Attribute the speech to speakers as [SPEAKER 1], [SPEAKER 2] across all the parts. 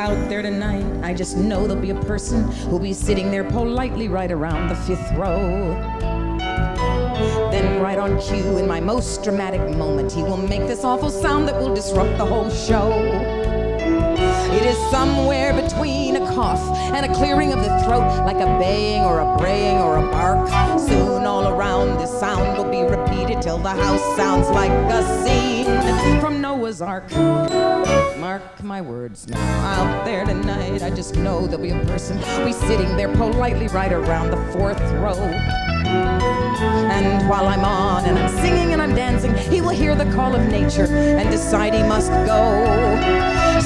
[SPEAKER 1] out there tonight. I just know there'll be a person who'll be sitting there politely right around the 5th row. Then right on cue, in my most dramatic moment, he will make this awful sound that will disrupt the whole show. It is somewhere between a cough and a clearing of the throat, like a baying or a braying or a bark. Soon all around this sound will be repeated till the house sounds like a scene from Noah's Ark. Mark my words now, out there tonight, I just know there'll be a person who'll be sitting there politely right around the 4th row. And while I'm on and I'm singing and I'm dancing, he will hear the call of nature and decide he must go.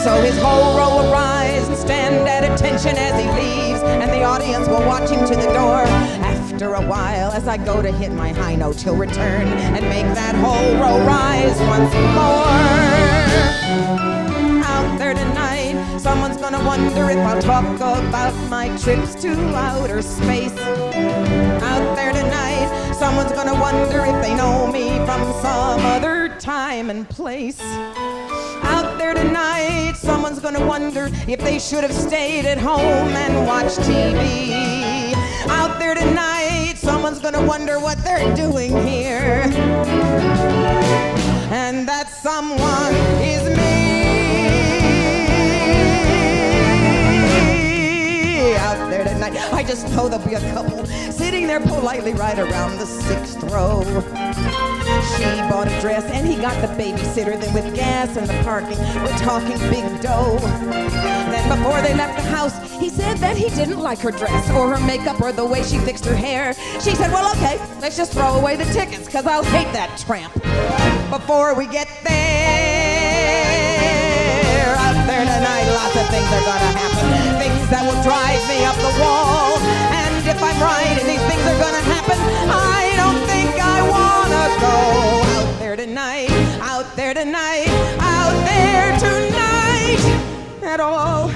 [SPEAKER 1] So his whole row will rise and stand at attention as he leaves, and the audience will watch him to the door. After a while, as I go to hit my high note, he'll return and make that whole row rise once more. Out there tonight, someone's gonna wonder if I'll talk about my trips to outer space. Out there tonight, someone's gonna wonder if they know me from some other time and place. Out there tonight, someone's gonna wonder if they should have stayed at home and watched TV. Out there tonight, someone's gonna wonder what they're doing here. And that someone is me. Out there tonight, I just know there'll be a couple sitting there politely right around the 6th row. She bought a dress and he got the babysitter. Then with gas and the parking, we're talking big dough. Then before they left the house, he said that he didn't like her dress or her makeup or the way she fixed her hair. She said, well, okay, let's just throw away the tickets, cause I'll hate that tramp before we get there. Out there tonight, lots of things are gonna happen, things that will drive me up the wall. And if I'm right and these things are gonna happen, I don't think I wanna go. Out there tonight, out there tonight, out there tonight at all.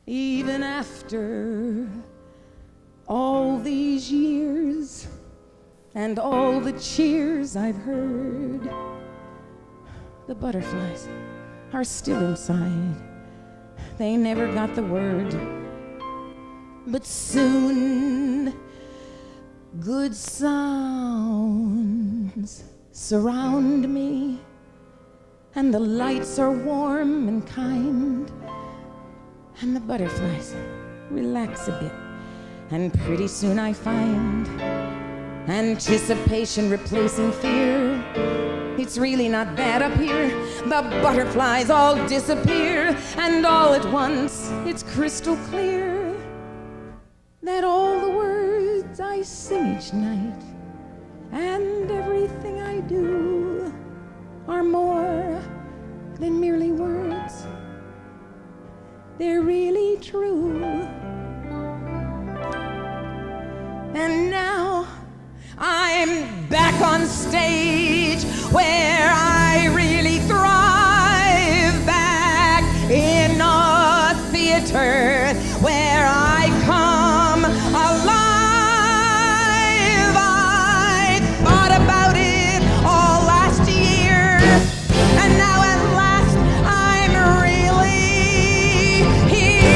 [SPEAKER 1] Even after all these years and all the cheers I've heard, the butterflies are still inside. They never got the word. But soon, good sounds surround me, and the lights are warm and kind, and the butterflies relax a bit, and pretty soon I find anticipation replacing fear. It's really not bad up here. The butterflies all disappear, and all at once it's crystal clear that all the words I sing each night and everything I do are more than merely words. They're really true. And now I'm back on stage where I really thrive, back in a theater where I come alive. I thought about it all last year, and now at last I'm really here.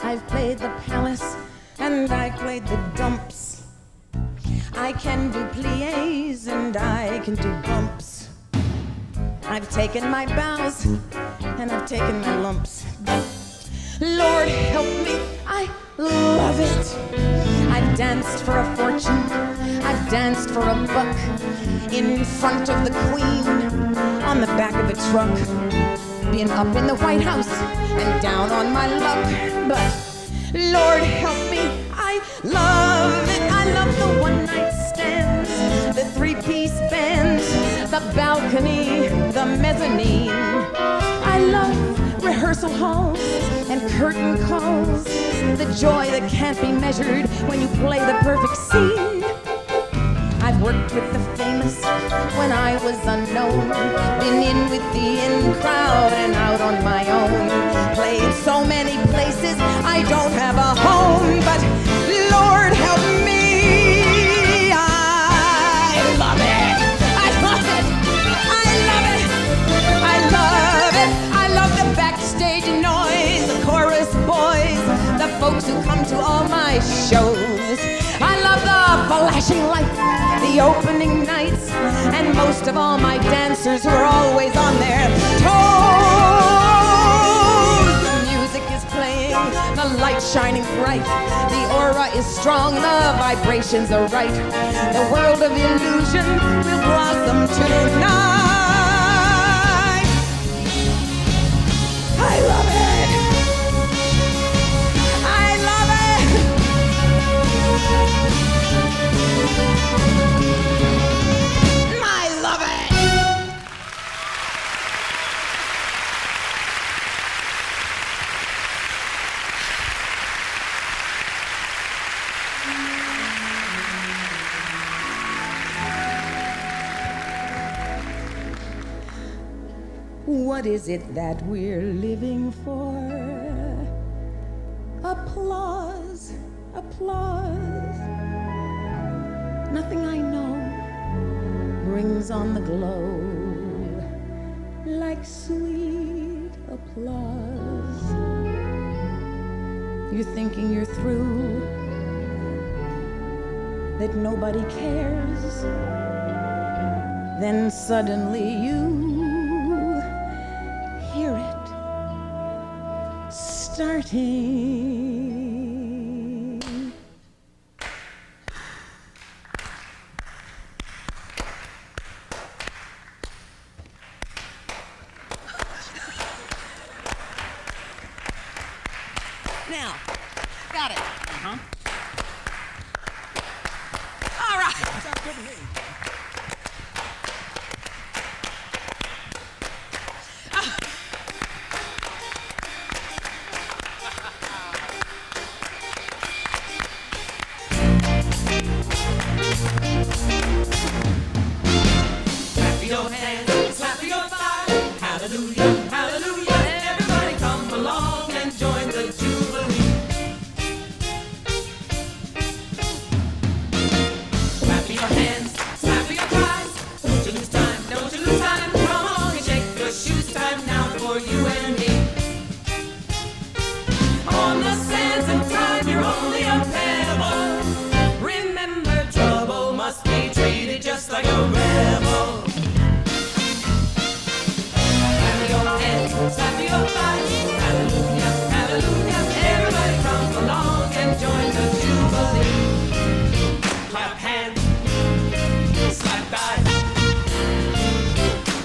[SPEAKER 1] I've played the palace and I played the dumps. I can do pliés and I can do bumps. I've taken my bows and I've taken my lumps. Lord help me, I love it. I've danced for a fortune, I've danced for a buck, in front of the Queen, on the back of a truck, been up in the White House and down on my luck. But Lord help me, I love the mezzanine. I love rehearsal halls and curtain calls, the joy that can't be measured when you play the perfect scene. I've worked with the famous when I was unknown, been in with the in crowd and out on my own, played so many places I don't have a home, but Lord help me, I love it, I love it, I love it, I love it, I love the backstage noise, the chorus boys, the folks who come to all my shows. I love the flashing lights, the opening nights, and most of all my dancers who are always on their toes. The music is playing, the light shining bright, the aura is strong, the vibrations are right. The world of illusion will blossom tonight. I love it. I love it. I love it. What is it that we're living for? Applause, applause. Nothing I know brings on the glow like sweet applause. You're thinking you're through, that nobody cares. Then suddenly you hear it starting. Now, got it. All right. Sounds good to me. Clap your hands, slap your thighs, hallelujah, hallelujah. Everybody come along and join the jubilee. Clap your hands, slap your thighs. Don't you lose time, don't you lose time. Come on and shake your shoes. Time now for you and me. On the sands of time, you're only a pebble. Remember, trouble must be treated just like a rebel. Clap your hands, slap your thighs, hallelujah, hallelujah. Everybody come along and join the jubilee. Clap hands, slap thighs.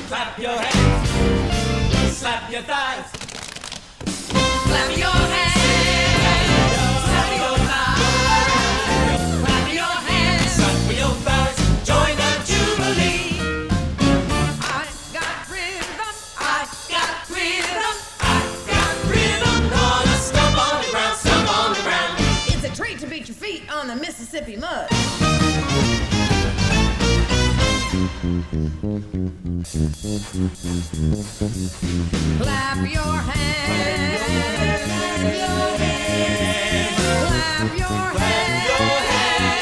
[SPEAKER 1] Clap your hands, slap your thighs. Clap your hands, slap your thighs. Clap your hands, slap your thighs. Join the jubilee. I've got rhythm, I've got rhythm, I've got rhythm. Gonna stomp on the ground, stomp on the ground. It's a treat to beat your feet on the Mississippi mud. Clap your hands, clap your hands, clap your hands.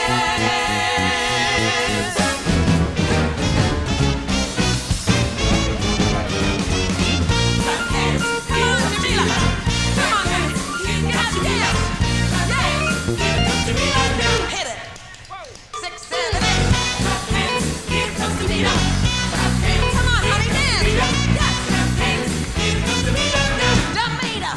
[SPEAKER 1] Clap hands, come on, Jamila. Come on, guys, you got to dance. Yeah, give it to me right now. Hit it. 6, 7, 8. Clap hands, here comes the beat up. Clap hands, come on, honey, dance. Yes. Clap hands, here comes the beat up now. Jamila,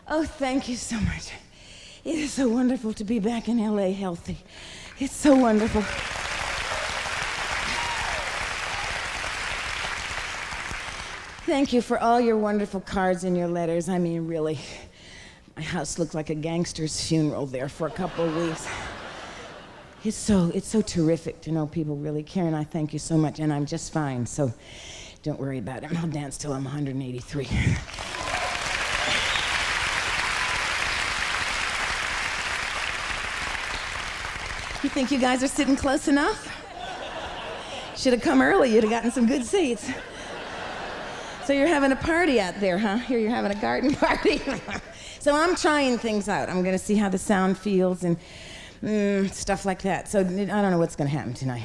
[SPEAKER 1] Oh, thank you so much. It is so wonderful to be back in LA healthy. It's so wonderful. Thank you for all your wonderful cards and your letters. I mean, really, my house looked like a gangster's funeral there for a couple of weeks. It's so terrific to know people really care, and I thank you so much, and I'm just fine, so don't worry about it. I'll dance till I'm 183. You think you guys are sitting close enough? Should have come early, you'd have gotten some good seats. So you're having a party out there, huh? Here you're having a garden party. So I'm trying things out. I'm gonna see how the sound feels and stuff like that. So I don't know what's gonna happen tonight.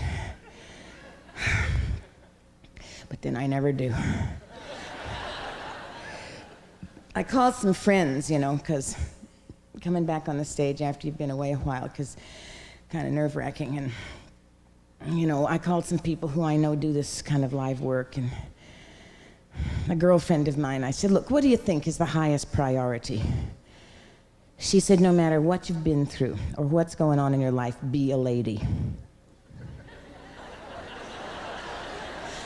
[SPEAKER 1] But then I never do. I called some friends, you know, because coming back on the stage after you've been away a while, because kind of nerve-wracking, and you know, I called some people who I know do this kind of live work, and a girlfriend of mine, I said, look, what do you think is the highest priority? She said, no matter what you've been through or what's going on in your life, be a lady.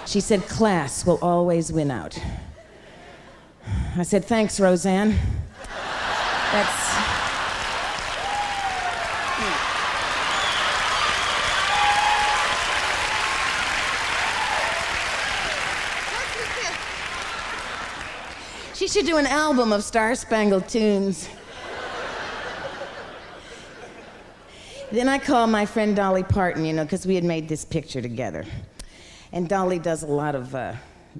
[SPEAKER 1] She said, class will always win out. I said, thanks, Roseanne. That's... She should do an album of Star-Spangled Tunes. Then I called my friend Dolly Parton, you know, because we had made this picture together. And Dolly does a lot of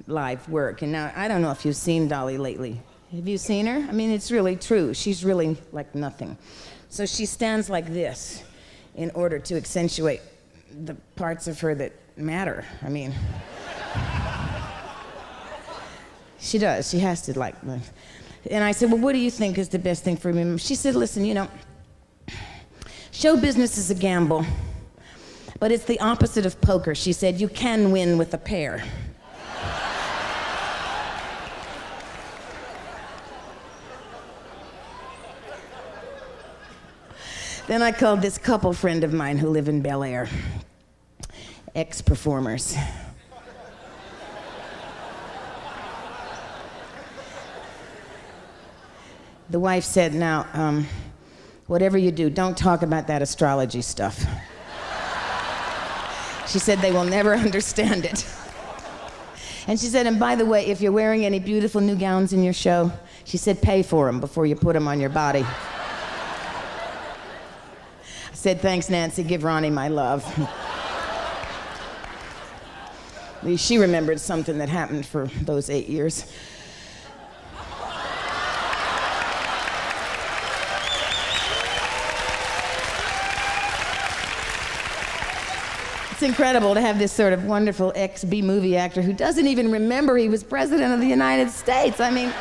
[SPEAKER 1] live work. And now, I don't know if you've seen Dolly lately. Have you seen her? I mean, it's really true. She's really like nothing. So she stands like this in order to accentuate the parts of her that matter. I mean... She does. She has to, like... And I said, well, what do you think is the best thing for me? She said, listen, you know, show business is a gamble, but it's the opposite of poker. She said, you can win with a pair. Then I called this couple friend of mine who live in Bel Air, ex-performers. The wife said, now, whatever you do, don't talk about that astrology stuff. She said they will never understand it. And she said, and by the way, if you're wearing any beautiful new gowns in your show, she said, pay for them before you put them on your body. I said, thanks, Nancy, give Ronnie my love. At least she remembered something that happened for those 8 years. It's incredible to have this sort of wonderful ex-B movie actor who doesn't even remember he was president of the United States. I mean...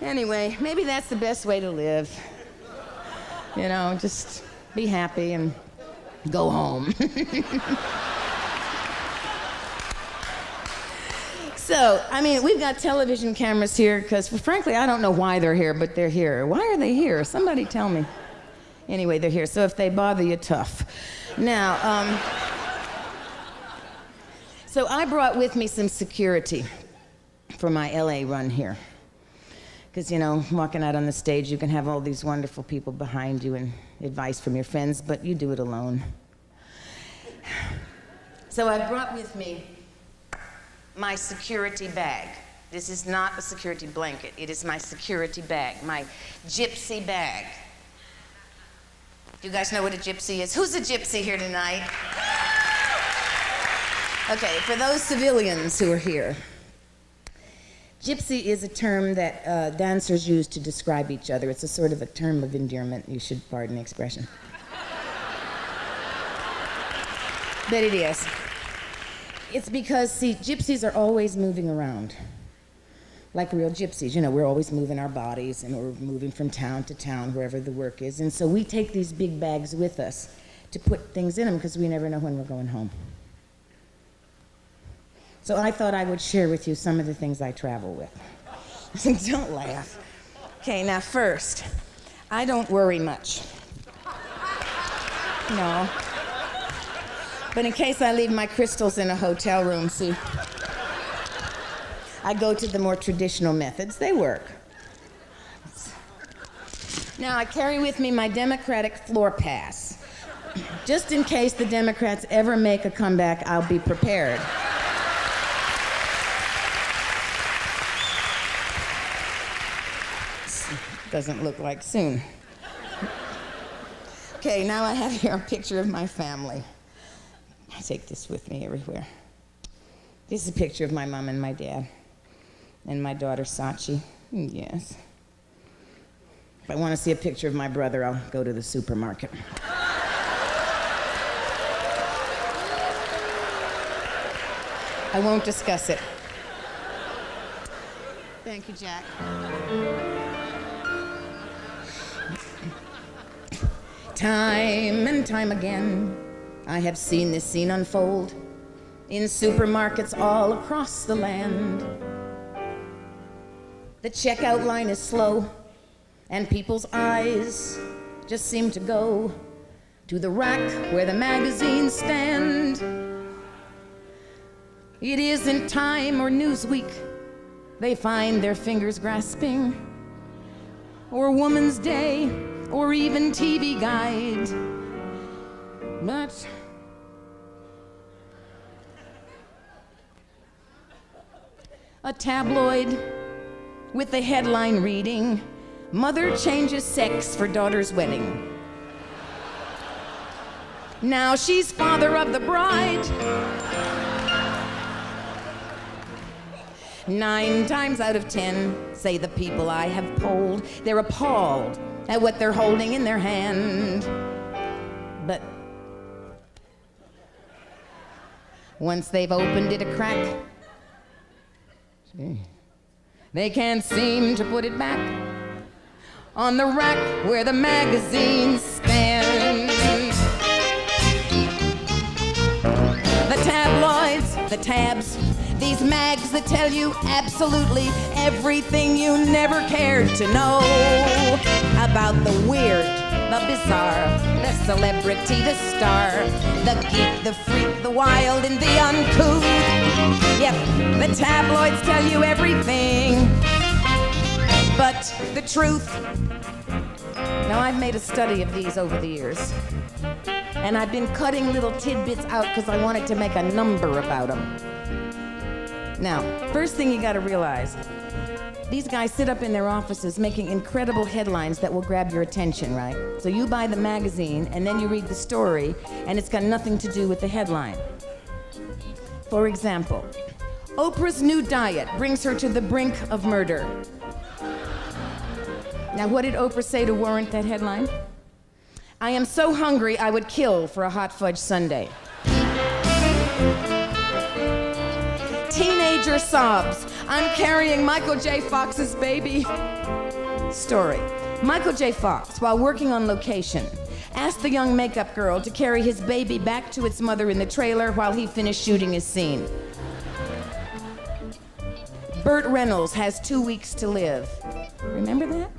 [SPEAKER 1] Anyway, maybe that's the best way to live. You know, just be happy and go home. So, I mean, we've got television cameras here because, frankly, I don't know why they're here, but they're here. Why are they here? Somebody tell me. Anyway, they're here, so if they bother you, tough. Now, so I brought with me some security for my LA run here. Because, you know, walking out on the stage, you can have all these wonderful people behind you and advice from your friends, but you do it alone. So I brought with me my security bag. This is not a security blanket. It is my security bag, my gypsy bag. Do you guys know what a gypsy is? Who's a gypsy here tonight? Okay, for those civilians who are here, gypsy is a term that dancers use to describe each other. It's a sort of a term of endearment. You should pardon the expression. But it is. It's because, see, gypsies are always moving around. Like real gypsies, you know, we're always moving our bodies and we're moving from town to town, wherever the work is. And so we take these big bags with us to put things in them because we never know when we're going home. So I thought I would share with you some of the things I travel with. Don't laugh. Okay, now first, I don't worry much. No. But in case I leave my crystals in a hotel room, see, I go to the more traditional methods. They work. Now, I carry with me my Democratic floor pass. Just in case the Democrats ever make a comeback, I'll be prepared. Doesn't look like soon. Okay, now I have here a picture of my family. I take this with me everywhere. This is a picture of my mom and my dad, and my daughter Sachi. Yes. If I want to see a picture of my brother, I'll go to the supermarket. I won't discuss it. Thank you, Jack. Time and time again, I have seen this scene unfold in supermarkets all across the land. The checkout line is slow, and people's eyes just seem to go to the rack where the magazines stand. It isn't Time or Newsweek they find their fingers grasping, or Woman's Day, or even TV Guide. But a tabloid with the headline reading, "Mother changes sex for daughter's wedding." Now she's father of the bride. 9 times out of 10, say the people I have polled, they're appalled at what they're holding in their hand. But once they've opened it a crack, they can't seem to put it back on the rack where the magazines stand. The tabloids, the tabs, these mags that tell you absolutely everything you never cared to know about the weird, the bizarre, the celebrity, the star, the geek, the freak, the wild, and the uncouth. Yep, the tabloids tell you everything but the truth. Now, I've made a study of these over the years, and I've been cutting little tidbits out because I wanted to make a number about them. Now, first thing you gotta realize, these guys sit up in their offices making incredible headlines that will grab your attention, right? So you buy the magazine, and then you read the story, and it's got nothing to do with the headline. For example, Oprah's new diet brings her to the brink of murder. Now, what did Oprah say to warrant that headline? "I am so hungry I would kill for a hot fudge sundae." Teenager sobs, "I'm carrying Michael J. Fox's baby." Story. Michael J. Fox, while working on location, asked the young makeup girl to carry his baby back to its mother in the trailer while he finished shooting his scene. Burt Reynolds has 2 weeks to live. Remember that?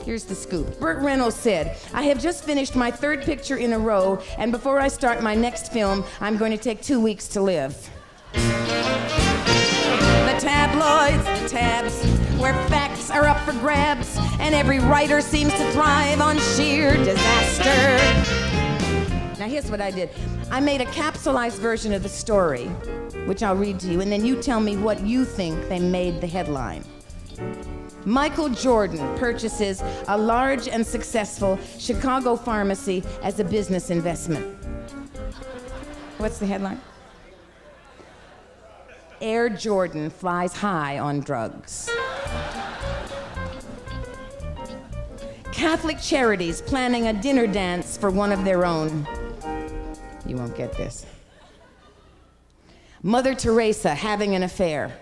[SPEAKER 1] Here's the scoop. Burt Reynolds said, "I have just finished my 3rd picture in a row, and before I start my next film, I'm going to take 2 weeks to live." The tabloids, the tabs, where facts are up for grabs, and every writer seems to thrive on sheer disaster. Now here's what I did. I made a capsulized version of the story, which I'll read to you, and then you tell me what you think they made the headline. Michael Jordan purchases a large and successful Chicago pharmacy as a business investment. What's the headline? Air Jordan flies high on drugs. Catholic Charities planning a dinner dance for one of their own. You won't get this. Mother Teresa having an affair.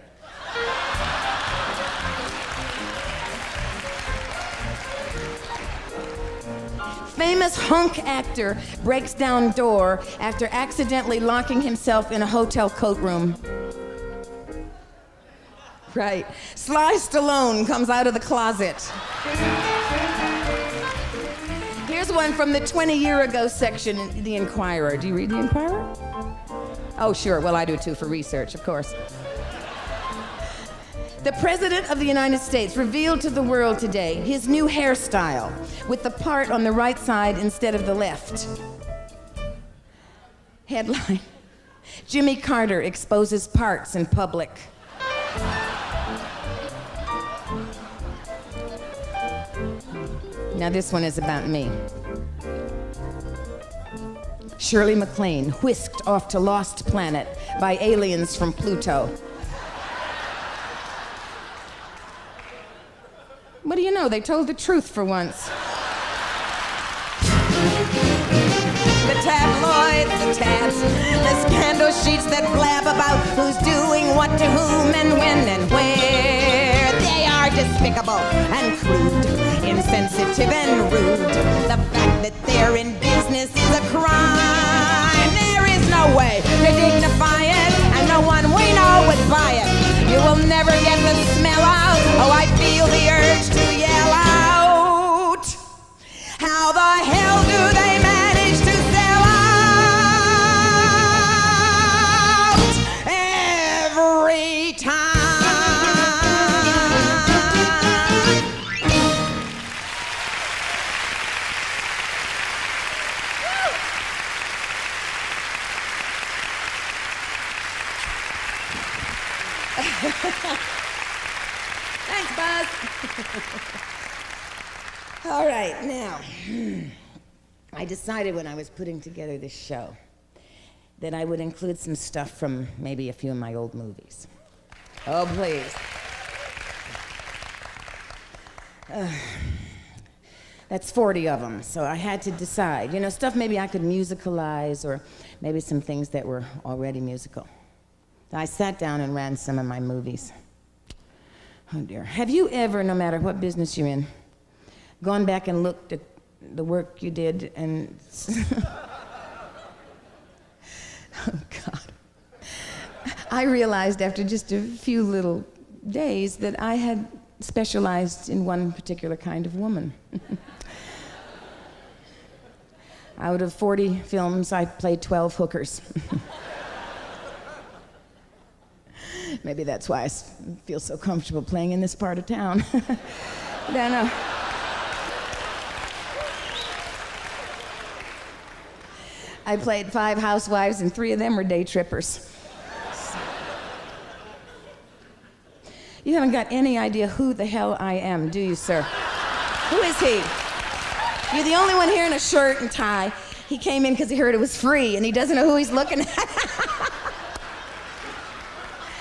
[SPEAKER 1] famous hunk actor breaks down door after accidentally locking himself in a hotel coat room. Right. Sly Stallone comes out of the closet. Here's one from the 20-year-ago section in The Inquirer. Do you read The Inquirer? Oh, sure. Well, I do too, for research, of course. The President of the United States revealed to the world today his new hairstyle with the part on the right side instead of the left. Headline: Jimmy Carter exposes parts in public. Now this one is about me. Shirley MacLaine whisked off to Lost Planet by aliens from Pluto. What do you know? They told the truth for once. The tabloids, the tabs, the scandal sheets that blab about who's doing what to whom and when and where. They are despicable and crude, insensitive and rude. The fact that they're in business is a crime. There is no way to dignify it, and no one we know would buy it. You will never get the smell out. Oh, I feel the urge to yell out. How the hell do they manage to sell out every time? Thanks, Buzz. All right, now, I decided when I was putting together this show that I would include some stuff from maybe a few of my old movies. Oh, please. That's 40 of them, so I had to decide. You know, stuff maybe I could musicalize, or maybe some things that were already musical. I sat down and ran some of my movies. Oh dear. Have you ever, no matter what business you're in, gone back and looked at the work you did and... Oh God. I realized after just a few little days that I had specialized in one particular kind of woman. Out of 40 films, I played 12 hookers. Maybe that's why I feel so comfortable playing in this part of town. I don't know. I played 5 housewives, and 3 of them were day trippers. You haven't got any idea who the hell I am, do you, sir? Who is he? You're the only one here in a shirt and tie. He came in because he heard it was free, and he doesn't know who he's looking at.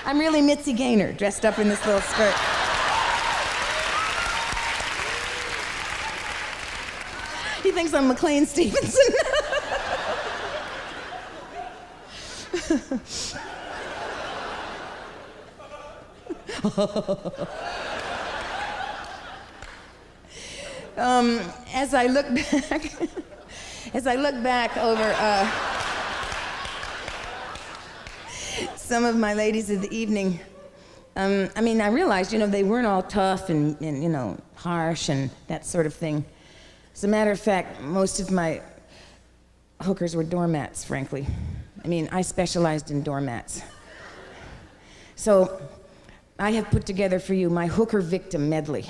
[SPEAKER 1] I'm really Mitzi Gaynor, dressed up in this little skirt. He thinks I'm McLean Stevenson. As I look back over some of my ladies of the evening, I mean, I realized, you know, they weren't all tough and, you know, harsh and that sort of thing. As a matter of fact, most of my hookers were doormats, frankly. I mean, I specialized in doormats. So I have put together for you my hooker victim medley.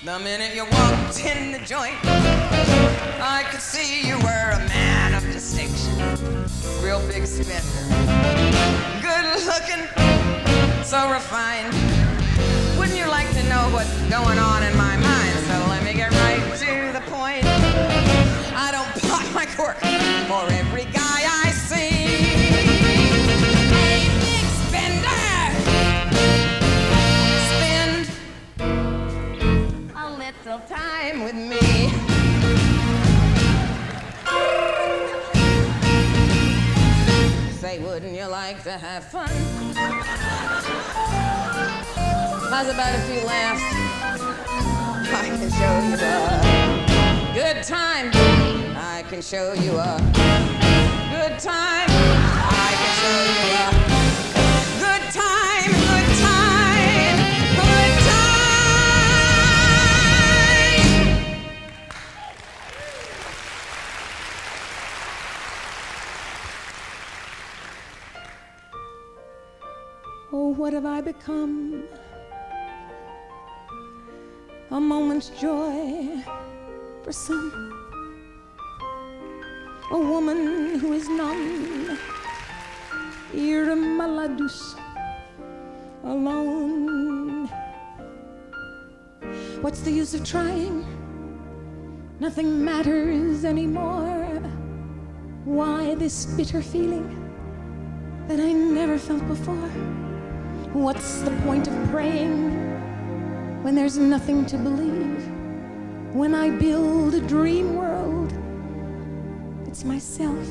[SPEAKER 1] The minute you walked in the joint, I could see you were a man of distinction. Real big spender, good looking, so refined. Wouldn't you like to know what's going on in my mind? So let me get right to the point. I don't twerk for every guy I see. Hey, big spender, spend a little time with me. Say, wouldn't you like to have fun? How's about a few laughs? I can show you a good time. I can show you a good time. I can show you a good time, good time, good time. Oh, what have I become? A moment's joy for some, a woman who is numb, irmaladus, alone. What's the use of trying? Nothing matters anymore. Why this bitter feeling that I never felt before? What's the point of praying when there's nothing to believe? When I build a dream world, it's myself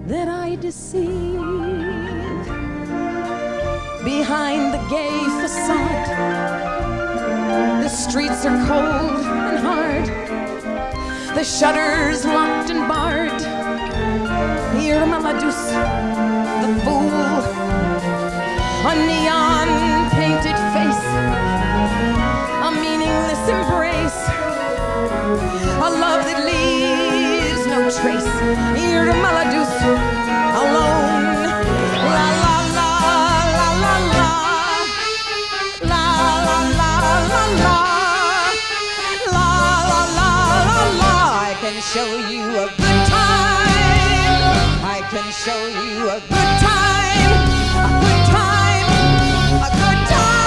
[SPEAKER 1] that I deceive. Behind the gay facade, the streets are cold and hard, the shutters locked and barred. Here Maladus, the fool, a neon painted face, a meaningless embrace, a love that leaves no trace. Here to Maladus, alone. La la la la la la, la la la la la, la la la la la. I can show you a good time. I can show you a good time. A good time. A good time.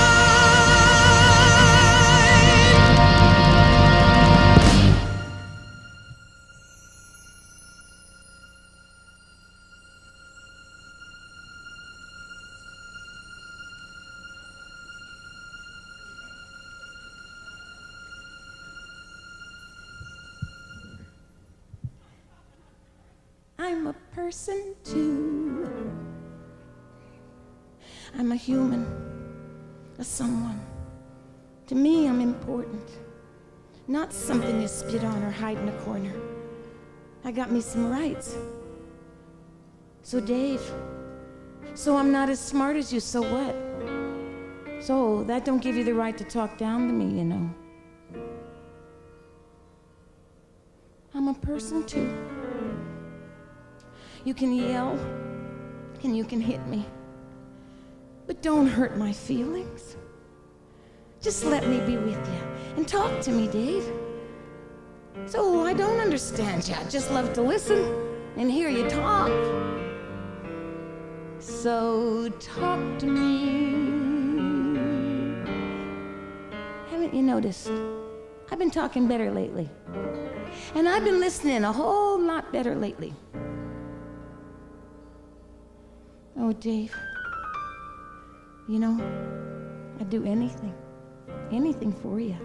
[SPEAKER 1] I'm a person too. I'm a human, a someone. To me, I'm important. Not something you spit on or hide in a corner. I got me some rights. So Dave, so I'm not as smart as you, so what? So that don't give you the right to talk down to me, you know. I'm a person too. You can yell, and you can hit me, but don't hurt my feelings. Just let me be with you, and talk to me, Dave. So I don't understand you, I just love to listen and hear you talk. So talk to me. Haven't you noticed? I've been talking better lately, and I've been listening a whole lot better lately. Oh, Dave, you know, I'd do anything for you.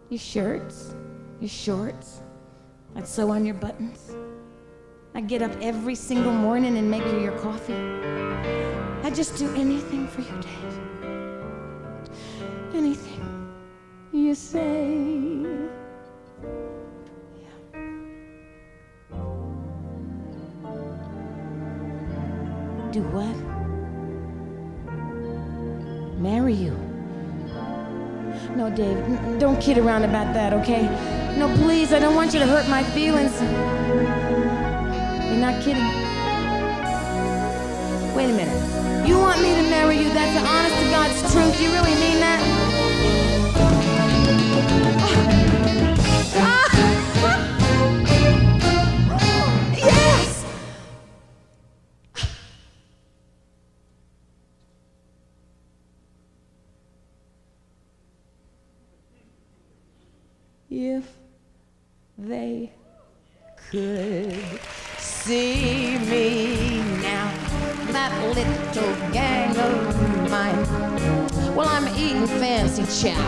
[SPEAKER 1] Your shirts, your shorts, I'd sew on your buttons. I'd get up every single morning and make you your coffee. I'd just do anything for you, Dave. Anything you say. Do what? Marry you. No, Dave, don't kid around about that, okay? No, please, I don't want you to hurt my feelings. You're not kidding. Wait a minute. You want me to marry you? That's the honest to God's truth. You really mean that? Yes! If they could see me now, that little gang of mine. Well, I'm eating fancy chow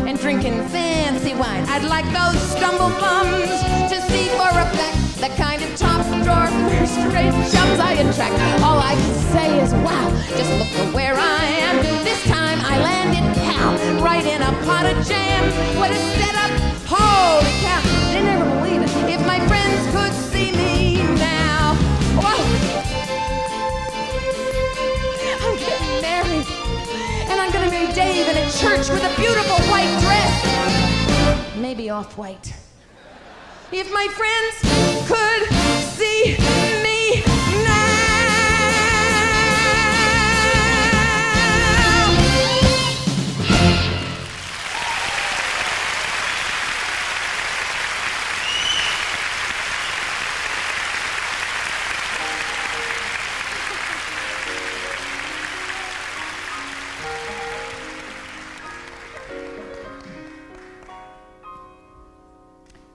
[SPEAKER 1] and drinking fancy wine. I'd like those stumble bums to see for a fact the kind of top drawer first-rate chums I attract. All I can say is, wow, just look at where I am. This time I landed, pow, right in a pot of jam. What a setup! Holy cow! They never believe it. If my friends could see me now, whoa! I'm getting married, and I'm gonna marry Dave in a church with a beautiful white dress, maybe off-white. If my friends could see me now.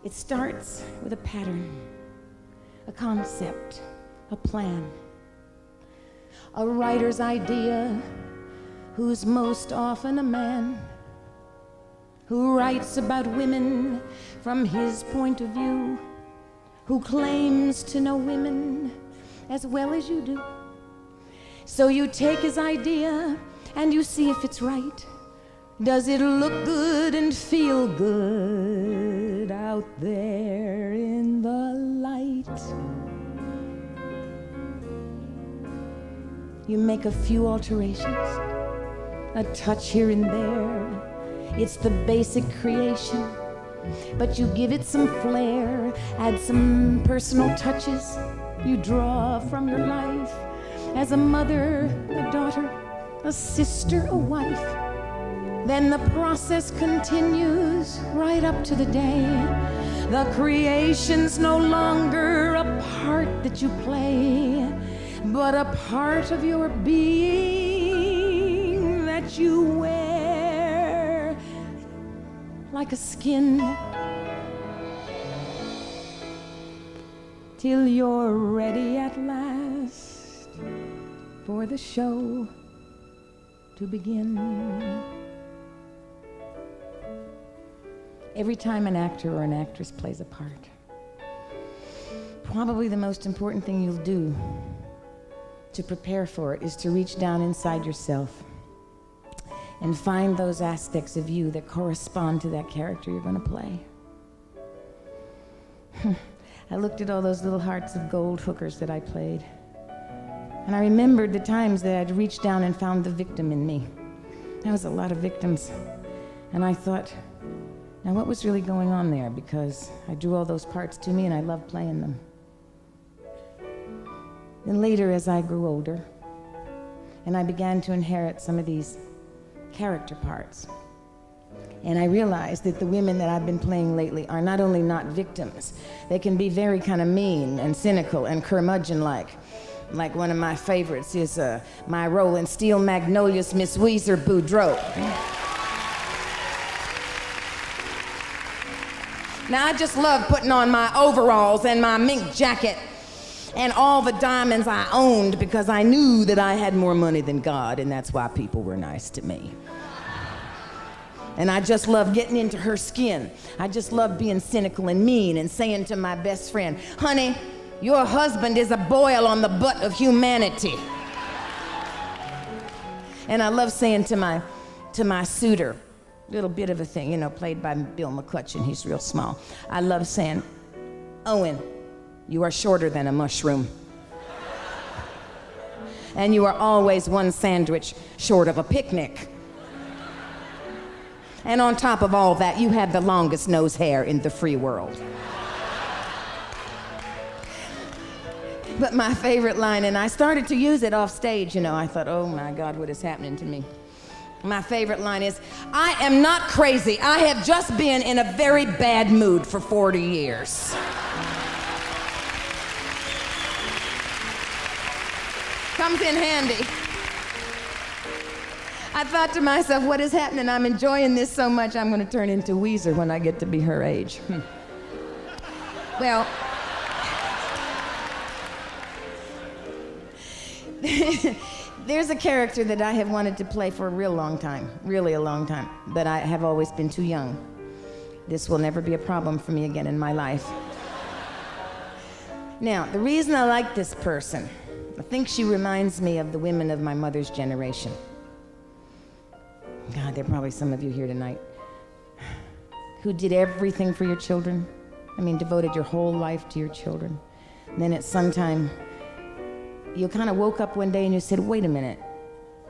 [SPEAKER 1] It starts with a pattern, a concept, a plan, a writer's idea, who's most often a man, who writes about women from his point of view, who claims to know women as well as you do. So you take his idea and you see if it's right. Does it look good and feel good out there in the light? You make a few alterations, a touch here and there. It's the basic creation, but you give it some flair, add some personal touches you draw from your life as a mother, a daughter, a sister, a wife. Then the process continues right up to the day the creation's no longer a part that you play, but a part of your being that you wear like a skin till you're ready at last for the show to begin. Every time an actor or an actress plays a part, probably the most important thing you'll do to prepare for it is to reach down inside yourself and find those aspects of you that correspond to that character you're going to play. I looked at all those little hearts of gold hookers that I played, and I remembered the times that I'd reached down and found the victim in me. There was a lot of victims, and I thought, now what was really going on there? Because I drew all those parts to me and I loved playing them. Then later, as I grew older, and I began to inherit some of these character parts, and I realized that the women that I've been playing lately are not only not victims, they can be very kind of mean and cynical and curmudgeon-like. Like one of my favorites is my role in Steel Magnolia's Miss Weezer Boudreaux. Now, I just love putting on my overalls and my mink jacket and all the diamonds I owned because I knew that I had more money than God, and that's why people were nice to me. And I just love getting into her skin. I just love being cynical and mean and saying to my best friend, honey, your husband is a boil on the butt of humanity. And I love saying to my suitor, little bit of a thing, you know, played by Bill McCutcheon, he's real small. I love saying, Owen, you are shorter than a mushroom. And you are always one sandwich short of a picnic. And on top of all that, you have the longest nose hair in the free world. But my favorite line, and I started to use it off stage, you know, I thought, oh my God, what is happening to me? My favorite line is, I am not crazy. I have just been in a very bad mood for 40 years. Comes in handy. I thought to myself, what is happening? I'm enjoying this so much, I'm going to turn into Weezer when I get to be her age. Well, There's a character that I have wanted to play for a real long time, really a long time, but I have always been too young. This will never be a problem for me again in my life. Now, the reason I like this person, I think she reminds me of the women of my mother's generation. God, there are probably some of you here tonight who did everything for your children. I mean, devoted your whole life to your children. And then at some time, you kind of woke up one day and you said, wait a minute,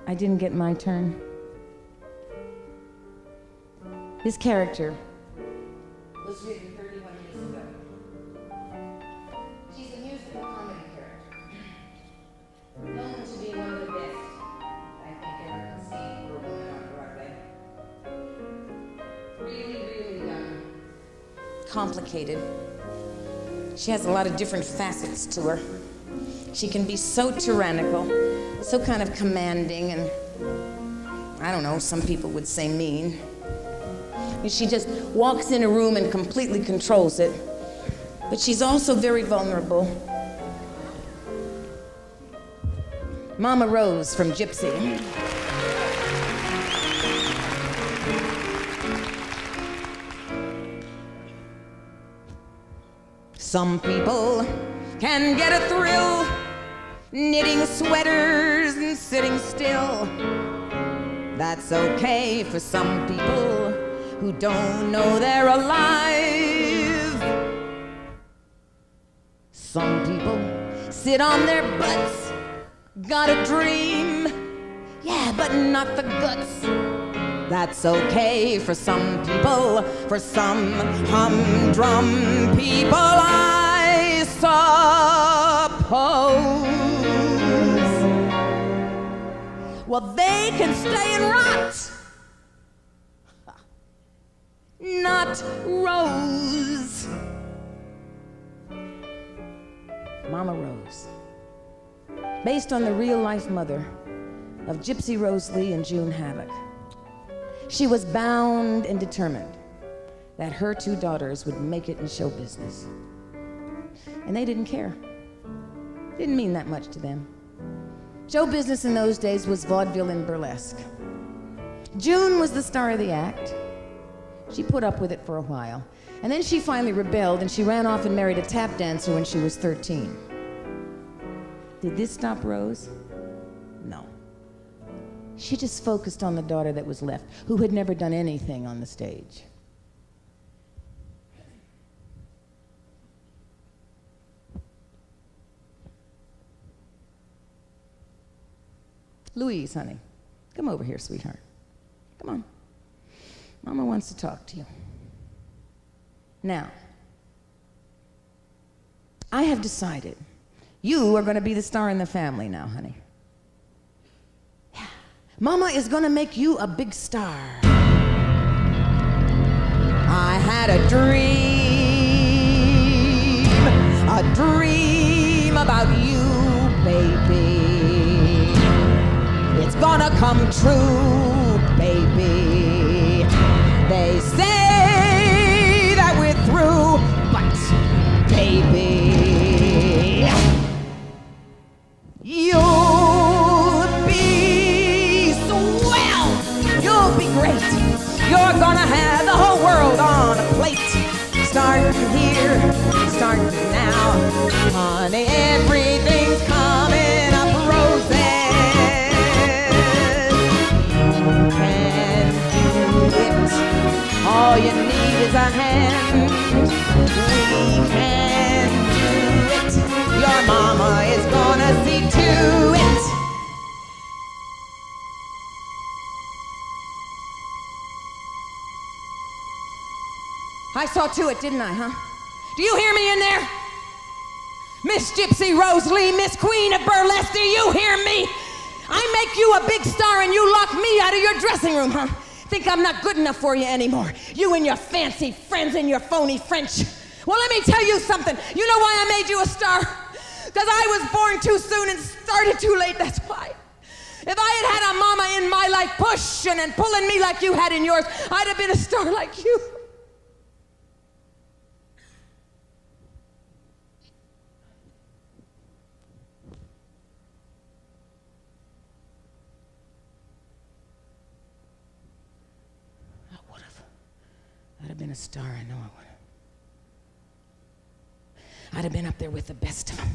[SPEAKER 1] I didn't get my turn. This character was written 31 years ago. She's a musical comedy character, known to be one of the best I think ever conceived for a woman on Broadway. Really complicated. She has a lot of different facets to her. She can be so tyrannical, so kind of commanding, and I don't know, some people would say mean. She just walks in a room and completely controls it. But she's also very vulnerable. Mama Rose from Gypsy. Some people can get a thrill knitting sweaters and sitting still. That's okay for some people who don't know they're alive. Some people sit on their butts, got a dream, yeah, but not the guts. That's okay for some people, for some humdrum people, I suppose. Well, they can stay and rot, not Rose. Mama Rose, based on the real-life mother of Gypsy Rose Lee and June Havoc. She was bound and determined that her two daughters would make it in show business. And they didn't care. Didn't mean that much to them. Show business in those days was vaudeville and burlesque. June was the star of the act. She put up with it for a while. And then she finally rebelled and she ran off and married a tap dancer when she was 13. Did this stop Rose? No. She just focused on the daughter that was left, who had never done anything on the stage. Louise, honey, come over here, sweetheart. Come on. Mama wants to talk to you. Now, I have decided you are going to be the star in the family now, honey. Yeah. Mama is going to make you a big star. I had a dream about you, baby. It's gonna come true, baby. They say that we're through, but baby, you'll be swell. You'll be great. You're gonna have the whole world on a plate. Start here, start now. Honey, everything's coming up roses. All you need is a hand. We can do it. Your mama is gonna see to it. I saw to it, didn't I, huh? Do you hear me in there? Miss Gypsy Rose Lee, Miss Queen of Burlesque, do you hear me? I make you a big star and you lock me out of your dressing room, huh? Think I'm not good enough for you anymore. You and your fancy friends and your phony French. Well, let me tell you something. You know why I made you a star? Because I was born too soon and started too late, that's why. If I had had a mama in my life pushing and pulling me like you had in yours, I'd have been a star like you. have been a star, I know I would have. I'd have been up there with the best of them.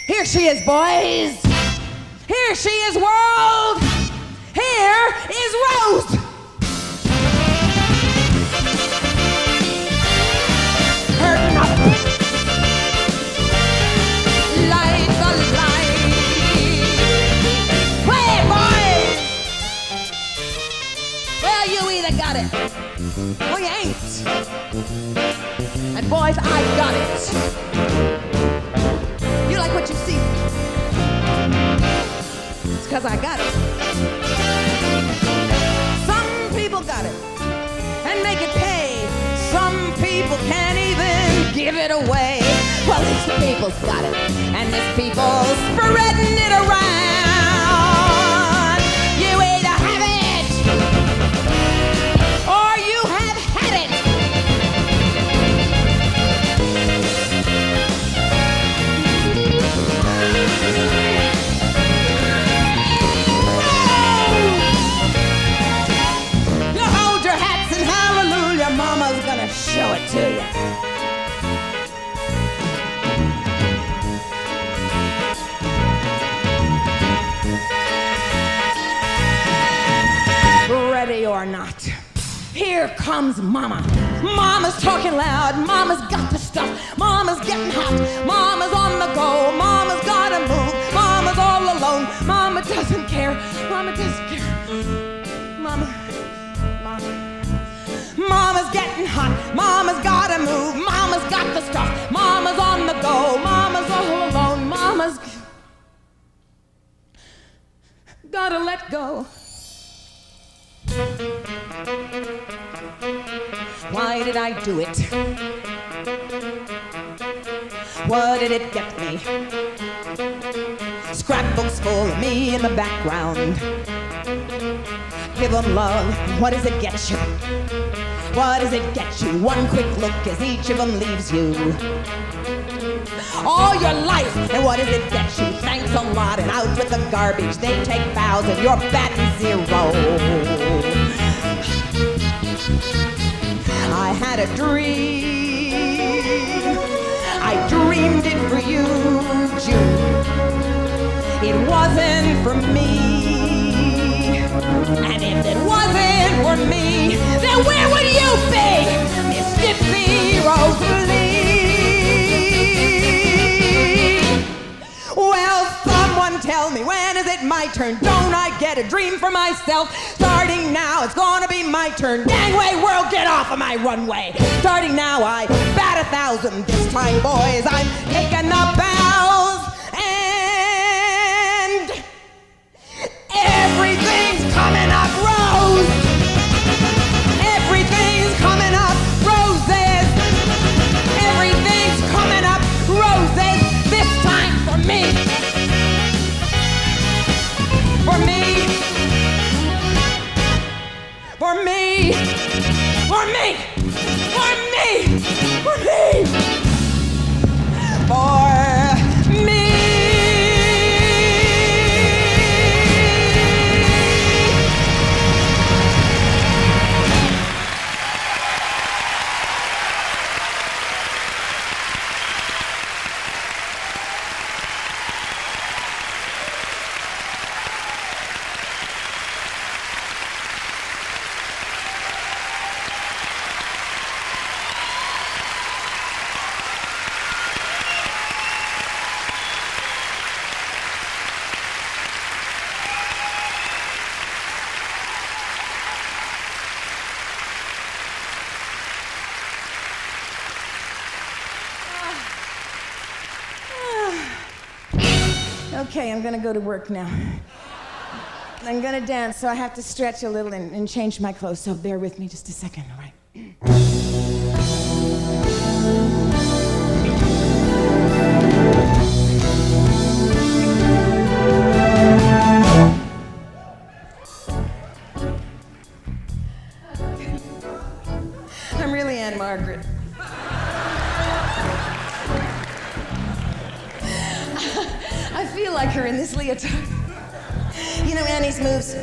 [SPEAKER 1] Here she is, boys. Here she is, world. Here is Rose. Curtain up. Light the light. Play it, boys. Well, you either got it or you ain't. And boys, I got it. You like what you see? It's 'cause I got it. Some people got it and make it pay. Some people can't even give it away. Well, this people's got it, and this people's spreading it around. You either have it or you have had it. You hold your hats and hallelujah, mama's gonna show it to you. Ready or not, here comes mama. Mama's talking loud, mama's got the stuff, mama's getting hot, mama's on the go, mama's gotta move, mama's all alone, mama doesn't care, mama doesn't care. Mama's getting hot, mama's gotta move, mama's got the stuff, mama's on the go, mama's all alone, mama's gotta let go. Why did I do it? What did it get me? Scrapbooks full of me in the background. Give them love, what does it get you? What does it get you? One quick look as each of them leaves you. All your life, and what does it get you? Thanks a lot, and out with the garbage. They take vows, and you're batting zero. I had a dream. I dreamed it for you, June. It wasn't for me. And if it wasn't for me, then where would you be, Miss Stiffy Rosalie? Well, someone tell me, when is it my turn? Don't I get a dream for myself? Starting now, it's gonna be my turn. Gangway world, get off of my runway. Starting now, I bat 1,000. This time, boys, I'm taking the bows. And everything's coming up rose. Everything's coming up roses. Everything's coming up roses. This time for me. For me. For me. For me. For me. For me. For me. Okay, I'm gonna go to work now. I'm gonna dance, so I have to stretch a little and change my clothes, so bear with me just a second, all right? I'm really Aunt Margaret. I feel like her in this leotard. You know Annie's moves.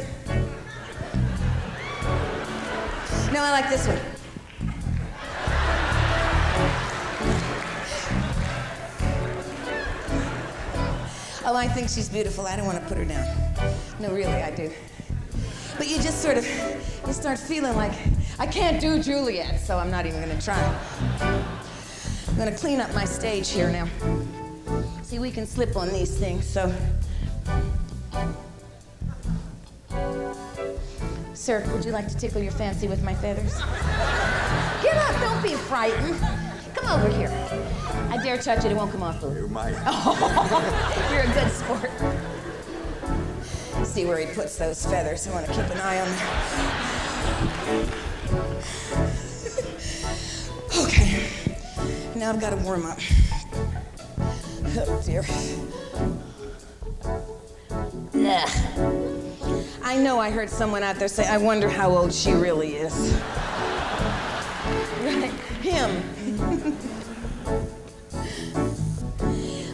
[SPEAKER 1] No, I like this one. Oh, I think she's beautiful. I don't want to put her down. No, really, I do. But you just sort of, you start feeling like, I can't do Juliet, so I'm not even going to try. I'm going to clean up my stage here now. See, we can slip on these things, so. Sir, would you like to tickle your fancy with my feathers? Get up, don't be frightened. Come over here. I dare touch it, it won't come off, boo.
[SPEAKER 2] You might.
[SPEAKER 1] Oh, you're a good sport. See where he puts those feathers. I want to keep an eye on them. Okay, now I've got to warm up. Oh, dear. Ugh. I know I heard someone out there say, I wonder how old she really is. Right, him.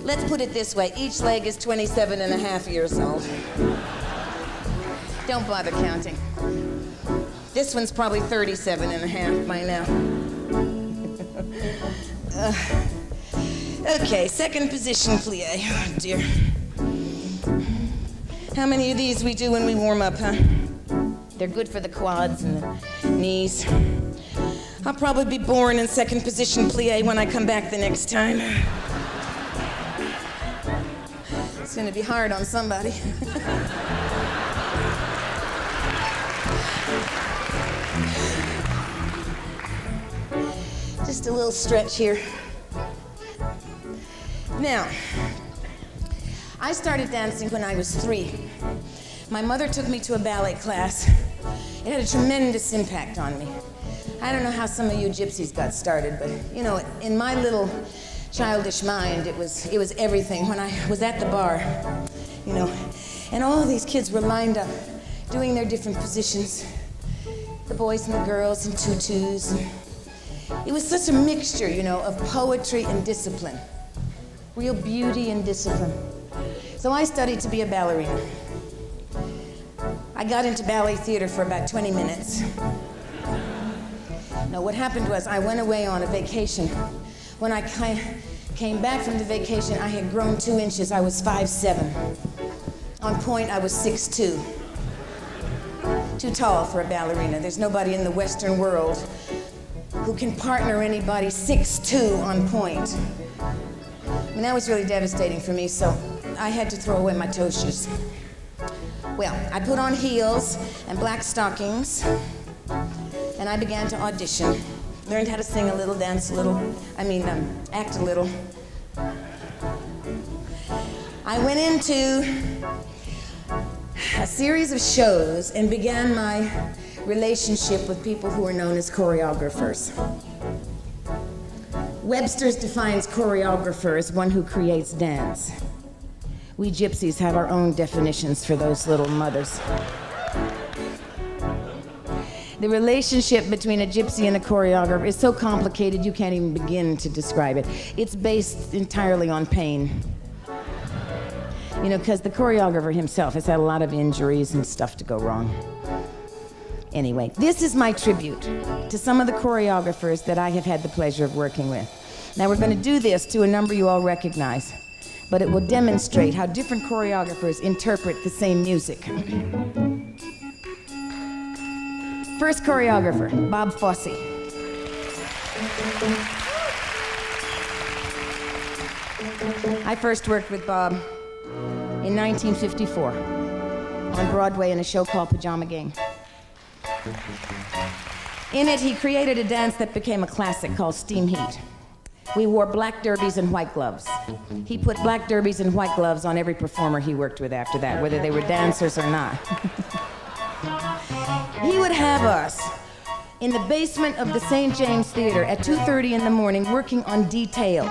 [SPEAKER 1] Let's put it this way, each leg is 27 and a half years old. Don't bother counting. This one's probably 37 and a half by now. Okay, second position plie. Oh, dear. How many of these we do when we warm up, huh? They're good for the quads and the knees. I'll probably be born in second position plie when I come back the next time. It's gonna be hard on somebody. Just a little stretch here. Now, I started dancing when I was 3. My mother took me to a ballet class. It had a tremendous impact on me. I don't know how some of you gypsies got started, but you know, in my little childish mind, it was everything. When I was at the bar, you know, and all these kids were lined up, doing their different positions. The boys and the girls in tutus. And it was such a mixture, you know, of poetry and discipline. Real beauty and discipline. So I studied to be a ballerina. I got into ballet theater for about 20 minutes. Now, what happened was I went away on a vacation. When I came back from the vacation, I had grown 2 inches. I was 5'7". On point, I was 6'2". Too tall for a ballerina. There's nobody in the Western world who can partner anybody 6'2" on point. I mean, that was really devastating for me, so I had to throw away my toe shoes. Well, I put on heels and black stockings, and I began to audition. Learned how to sing a little, dance a little, act a little. I went into a series of shows and began my relationship with people who are known as choreographers. Webster's defines choreographer as one who creates dance. We gypsies have our own definitions for those little mothers. The relationship between a gypsy and a choreographer is so complicated you can't even begin to describe it. It's based entirely on pain. You know, because the choreographer himself has had a lot of injuries and stuff to go wrong. Anyway, this is my tribute to some of the choreographers that I have had the pleasure of working with. Now we're going to do this to a number you all recognize, but it will demonstrate how different choreographers interpret the same music. First choreographer, Bob Fosse. I first worked with Bob in 1954 on Broadway in a show called Pajama Gang. In it, he created a dance that became a classic called Steam Heat. We wore black derbies and white gloves. He put black derbies and white gloves on every performer he worked with after that, whether they were dancers or not. He would have us in the basement of the St. James Theater at 2:30 in the morning working on detail.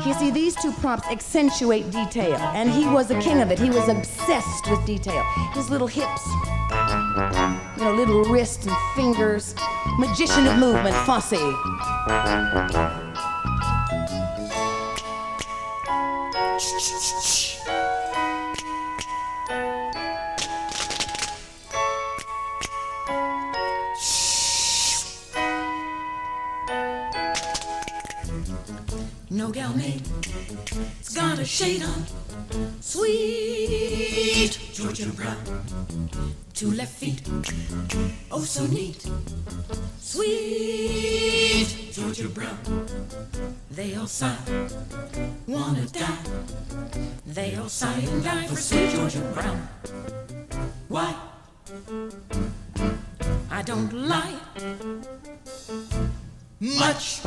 [SPEAKER 1] You see, these two props accentuate detail, and he was a king of it. He was obsessed with detail. His little hips, you know, little wrists and fingers. Magician of movement, Fosse. name. It's got a shade on sweet Georgia brown. 2 left feet, oh so neat. Sweet Georgia brown. They all sigh, wanna die. They all sigh and die for sweet Georgia brown. Why? I don't lie much.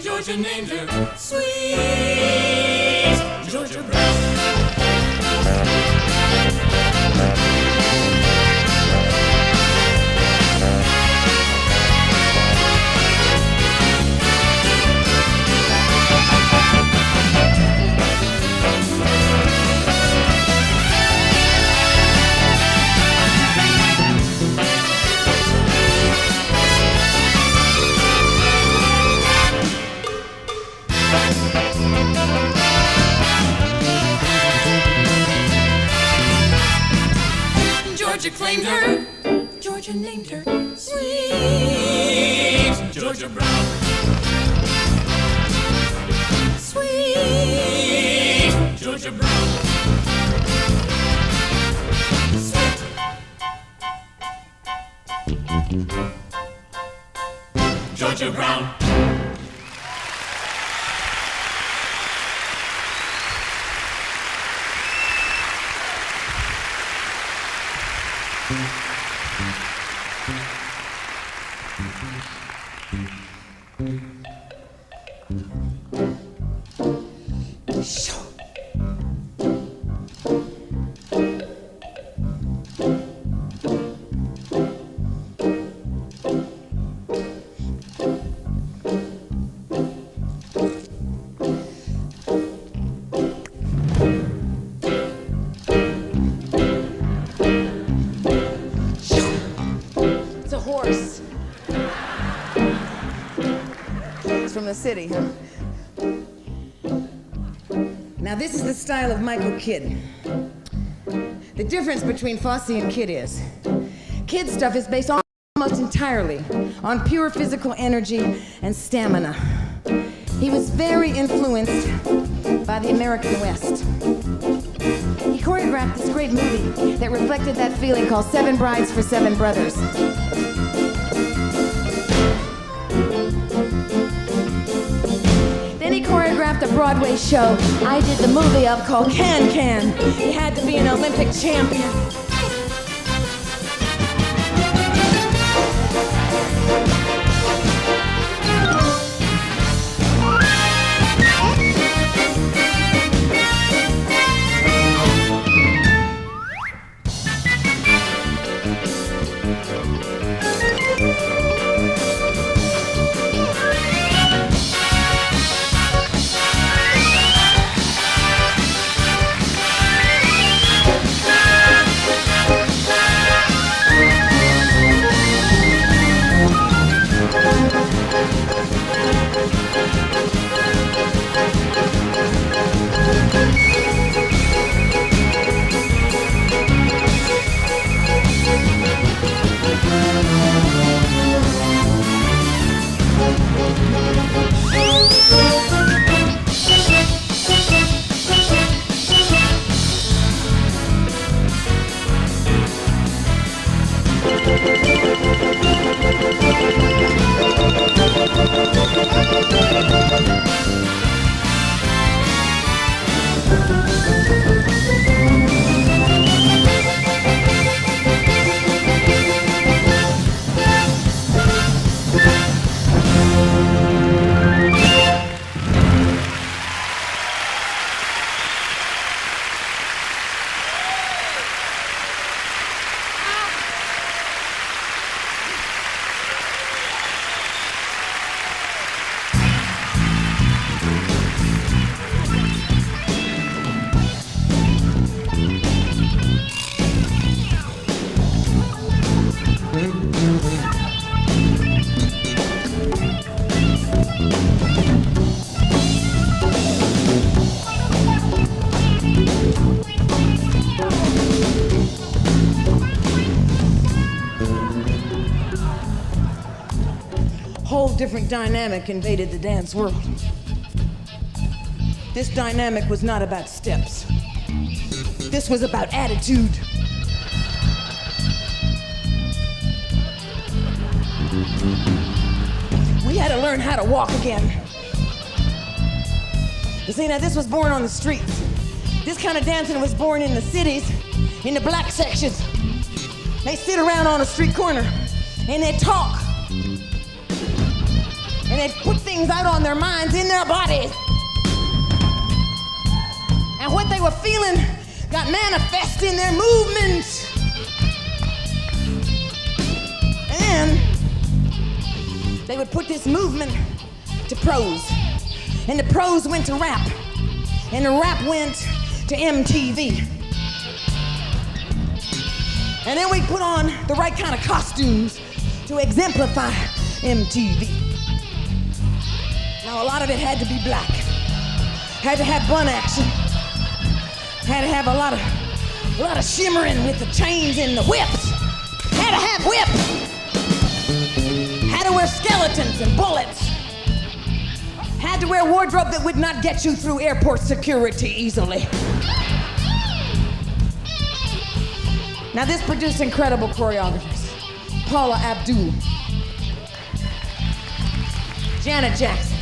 [SPEAKER 1] Georgia named her Sweet Georgia Brown. Georgia claimed her, Georgia named her Sweet Georgia Brown. Sweet Georgia Brown. Sweet Georgia Brown. It's a horse. It's from the city, huh? Now this is the style of Michael Kidd. The difference between Fosse and Kidd is, Kidd's stuff is based almost entirely on pure physical energy and stamina. He was very influenced by the American West. He choreographed this great movie that reflected that feeling called Seven Brides for Seven Brothers. Then he choreographed a Broadway show I did the movie of called Can Can. He had to be an Olympic champion. different dynamic invaded the dance world. This dynamic was not about steps. This was about attitude. We had to learn how to walk again. You see, now this was born on the streets. This kind of dancing was born in the cities, in the black sections. They sit around on a street corner and they talk. And they put things out on their minds in their bodies. And what they were feeling got manifest in their movements. And they would put this movement to prose. And the prose went to rap. And the rap went to MTV. And then we put on the right kind of costumes to exemplify MTV. Now a lot of it had to be black. Had to have bun action. Had to have a lot of shimmering with the chains and the whips. Had to have whips. Had to wear skeletons and bullets. Had to wear wardrobe that would not get you through airport security easily. Now this produced incredible choreographers. Paula Abdul, Janet Jackson,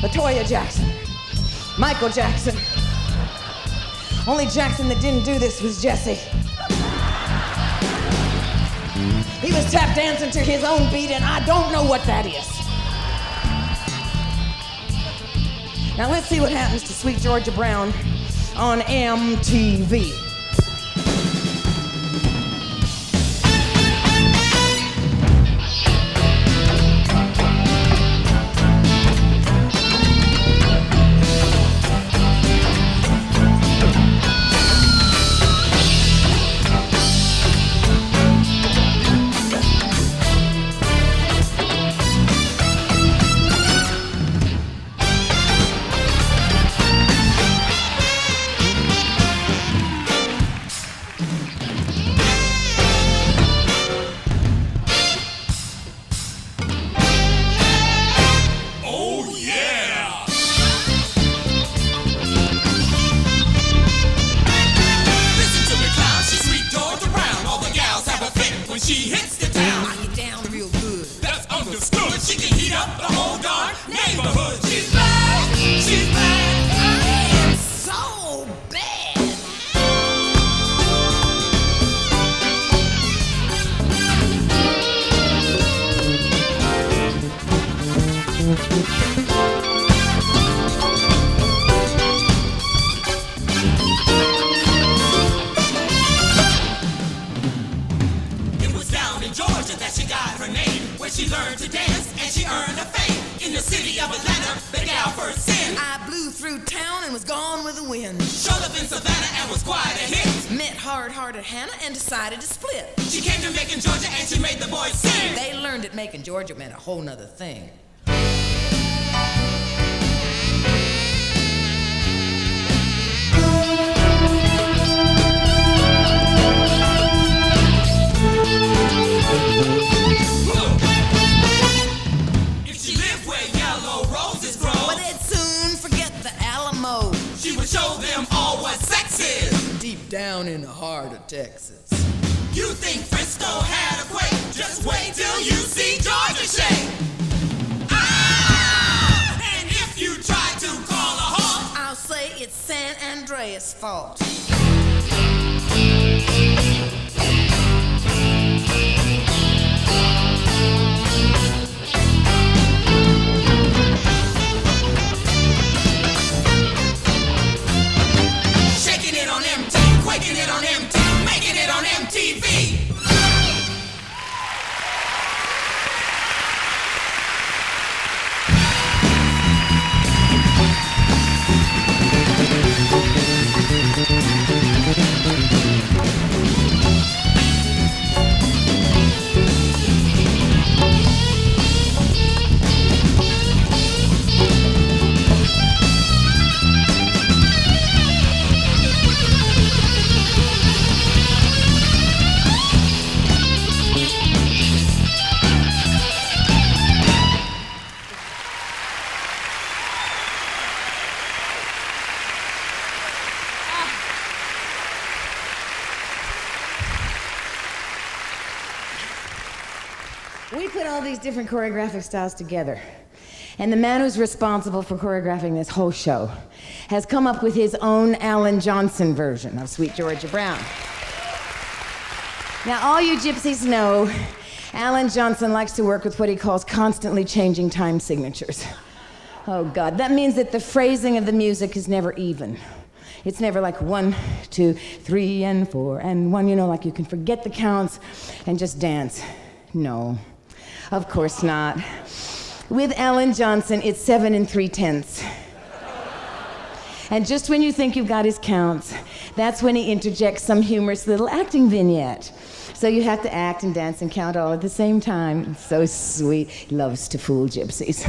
[SPEAKER 1] LaToya Jackson, Michael Jackson. Only Jackson that didn't do this was Jesse. He was tap dancing to his own beat, and I don't know what that is. Now let's see what happens to Sweet Georgia Brown on MTV.
[SPEAKER 2] Georgia meant a whole nother thing.
[SPEAKER 3] If she lived where yellow roses grow,
[SPEAKER 2] but they'd soon forget the Alamo.
[SPEAKER 3] She would show them all what sex is.
[SPEAKER 2] Deep down in the heart of Texas.
[SPEAKER 3] You think Frisco had a quake? Just wait till you see Georgia shake. Ah! And if you try to call a halt,
[SPEAKER 2] I'll say it's San Andreas' fault.
[SPEAKER 3] Shaking it on MT, quaking it on MT, making it on MTV.
[SPEAKER 1] We put all these different choreographic styles together. And the man who's responsible for choreographing this whole show has come up with his own Alan Johnson version of Sweet Georgia Brown. Now, all you gypsies know, Alan Johnson likes to work with what he calls constantly changing time signatures. Oh, God, that means that the phrasing of the music is never even. It's never like 1, 2, 3, and 4, and 1, you know, like you can forget the counts and just dance. No, of course not. With Alan Johnson, it's 7 3/10. And just when you think you've got his counts, that's when he interjects some humorous little acting vignette. So you have to act and dance and count all at the same time. It's so sweet. He loves to fool gypsies.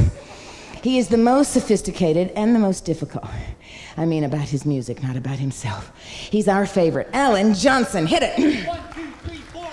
[SPEAKER 1] He is the most sophisticated and the most difficult. I mean about his music, not about himself. He's our favorite. Alan Johnson, hit it.
[SPEAKER 3] 1, 2, 3, 4.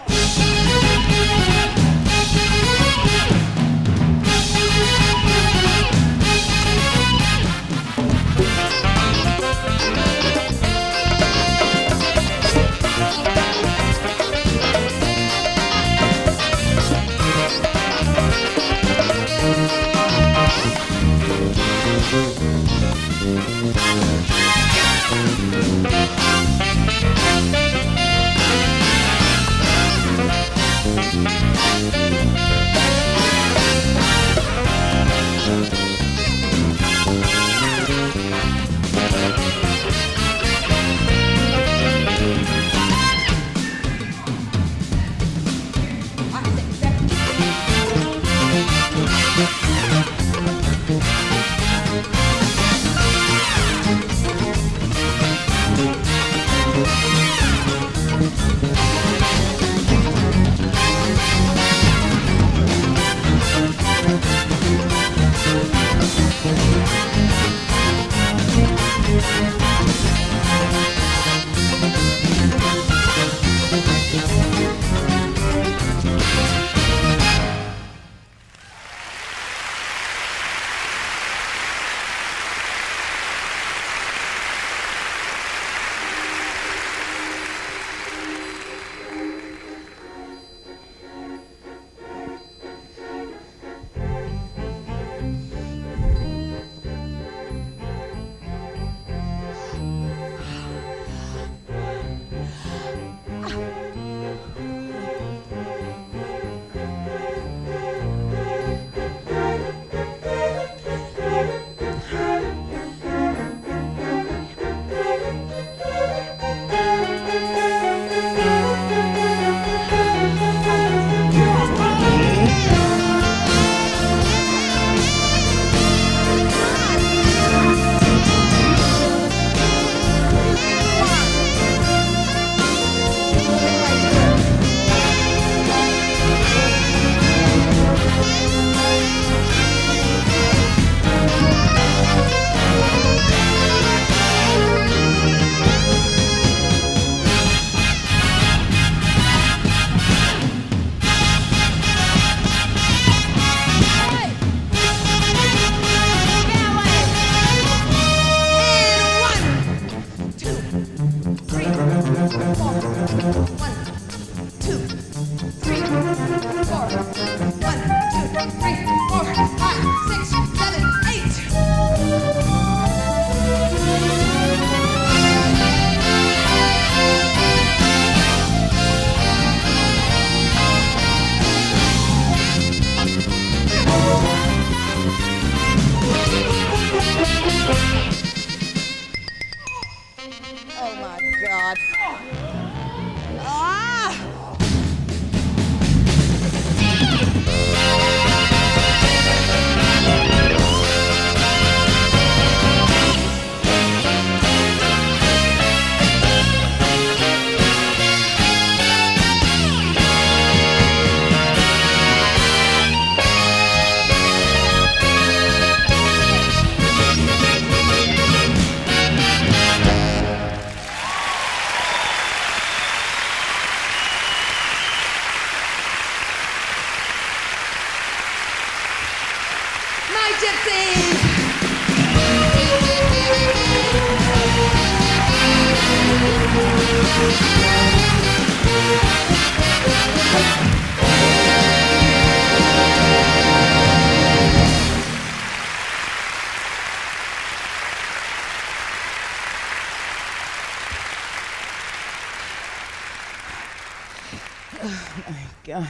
[SPEAKER 1] God.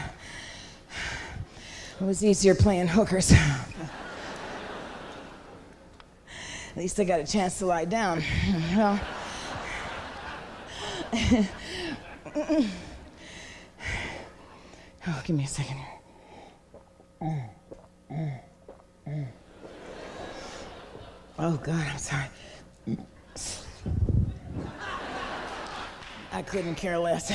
[SPEAKER 1] It was easier playing hookers. At least I got a chance to lie down. Well, oh, give me a second here. Oh, God, I'm sorry. I couldn't care less.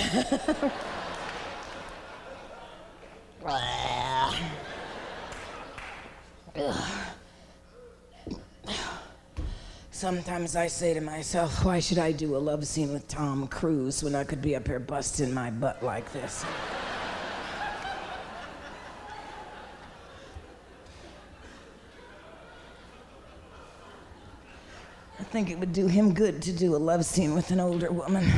[SPEAKER 1] Sometimes I say to myself, why should I do a love scene with Tom Cruise when I could be up here busting my butt like this? I think it would do him good to do a love scene with an older woman.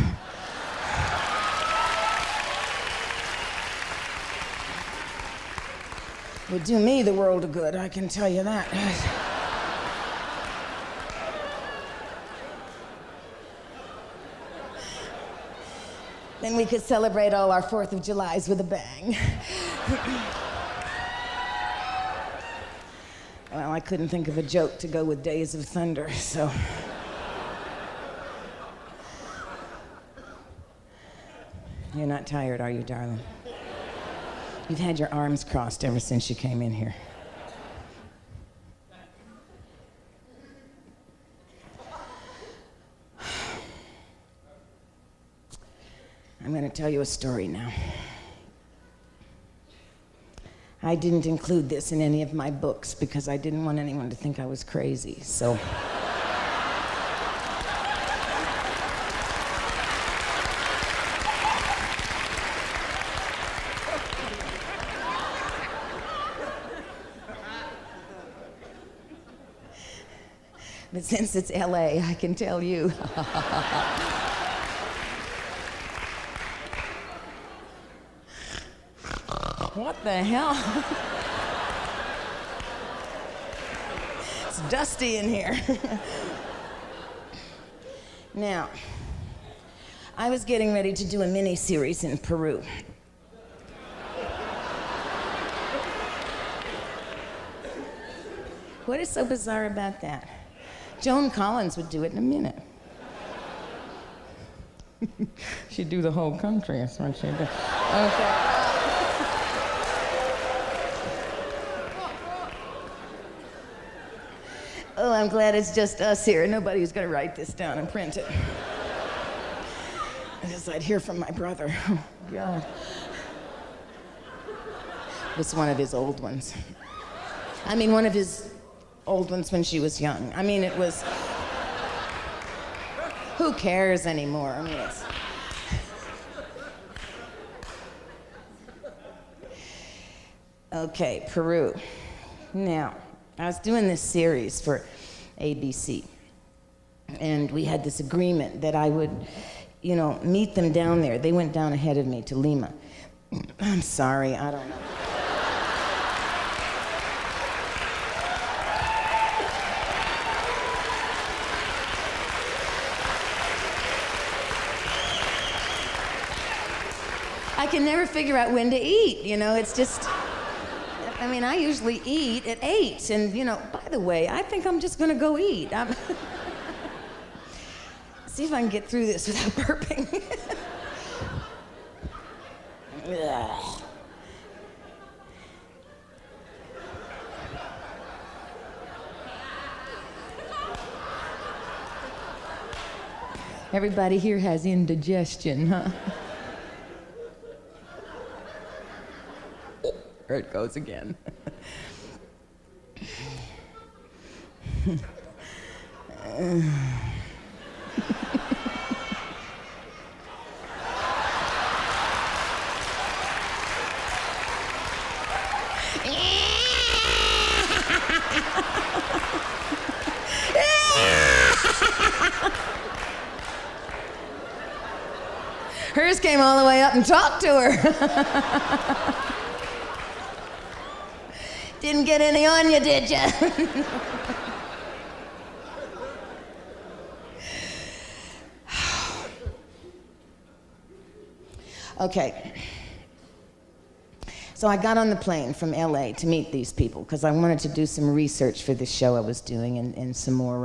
[SPEAKER 1] Would do me the world of good, I can tell you that. Then we could celebrate all our 4th of Julys with a bang. Well, I couldn't think of a joke to go with Days of Thunder, so. You're not tired, are you, darling? You've had your arms crossed ever since you came in here. I'm going to tell you a story now. I didn't include this in any of my books because I didn't want anyone to think I was crazy, so. But since it's LA, I can tell you. What the hell? It's dusty in here. Now, I was getting ready to do a mini-series in Peru. What is so bizarre about that? Joan Collins would do it in a minute. She'd do the whole country, that's what she'd do. Okay. Oh, I'm glad it's just us here. Nobody's gonna write this down and print it. As I'd hear from my brother. Oh, God. It was one of his old ones. I mean, one of his old ones when she was young. I mean, it was... Who cares anymore? I mean, it's... Okay, Peru. Now, I was doing this series for ABC, and we had this agreement that I would, you know, meet them down there. They went down ahead of me to Lima. I'm sorry, I don't know. I can never figure out when to eat, you know, it's just... I mean, I usually eat at 8, and, you know, by the way, I think I'm just gonna go eat. See if I can get through this without burping. Everybody here has indigestion, huh? There it goes again. Hers came all the way up and talked to her. Didn't get any on you, did ya? Okay. So I got on the plane from LA to meet these people because I wanted to do some research for the show I was doing and some more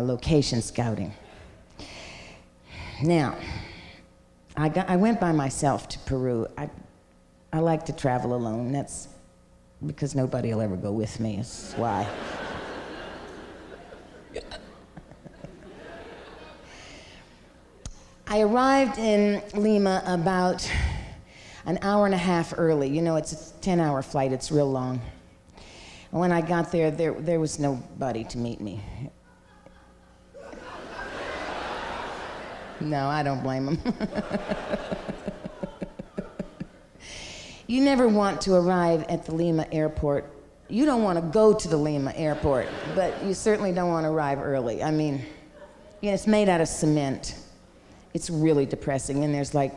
[SPEAKER 1] location scouting. Now, I went by myself to Peru. I like to travel alone. That's because nobody will ever go with me, is why. I arrived in Lima about an hour and a half early. You know, it's a 10-hour flight. It's real long. And when I got there, there was nobody to meet me. No, I don't blame them. You never want to arrive at the Lima airport. You don't want to go to the Lima airport, but you certainly don't want to arrive early. I mean, you know, it's made out of cement. It's really depressing, and there's like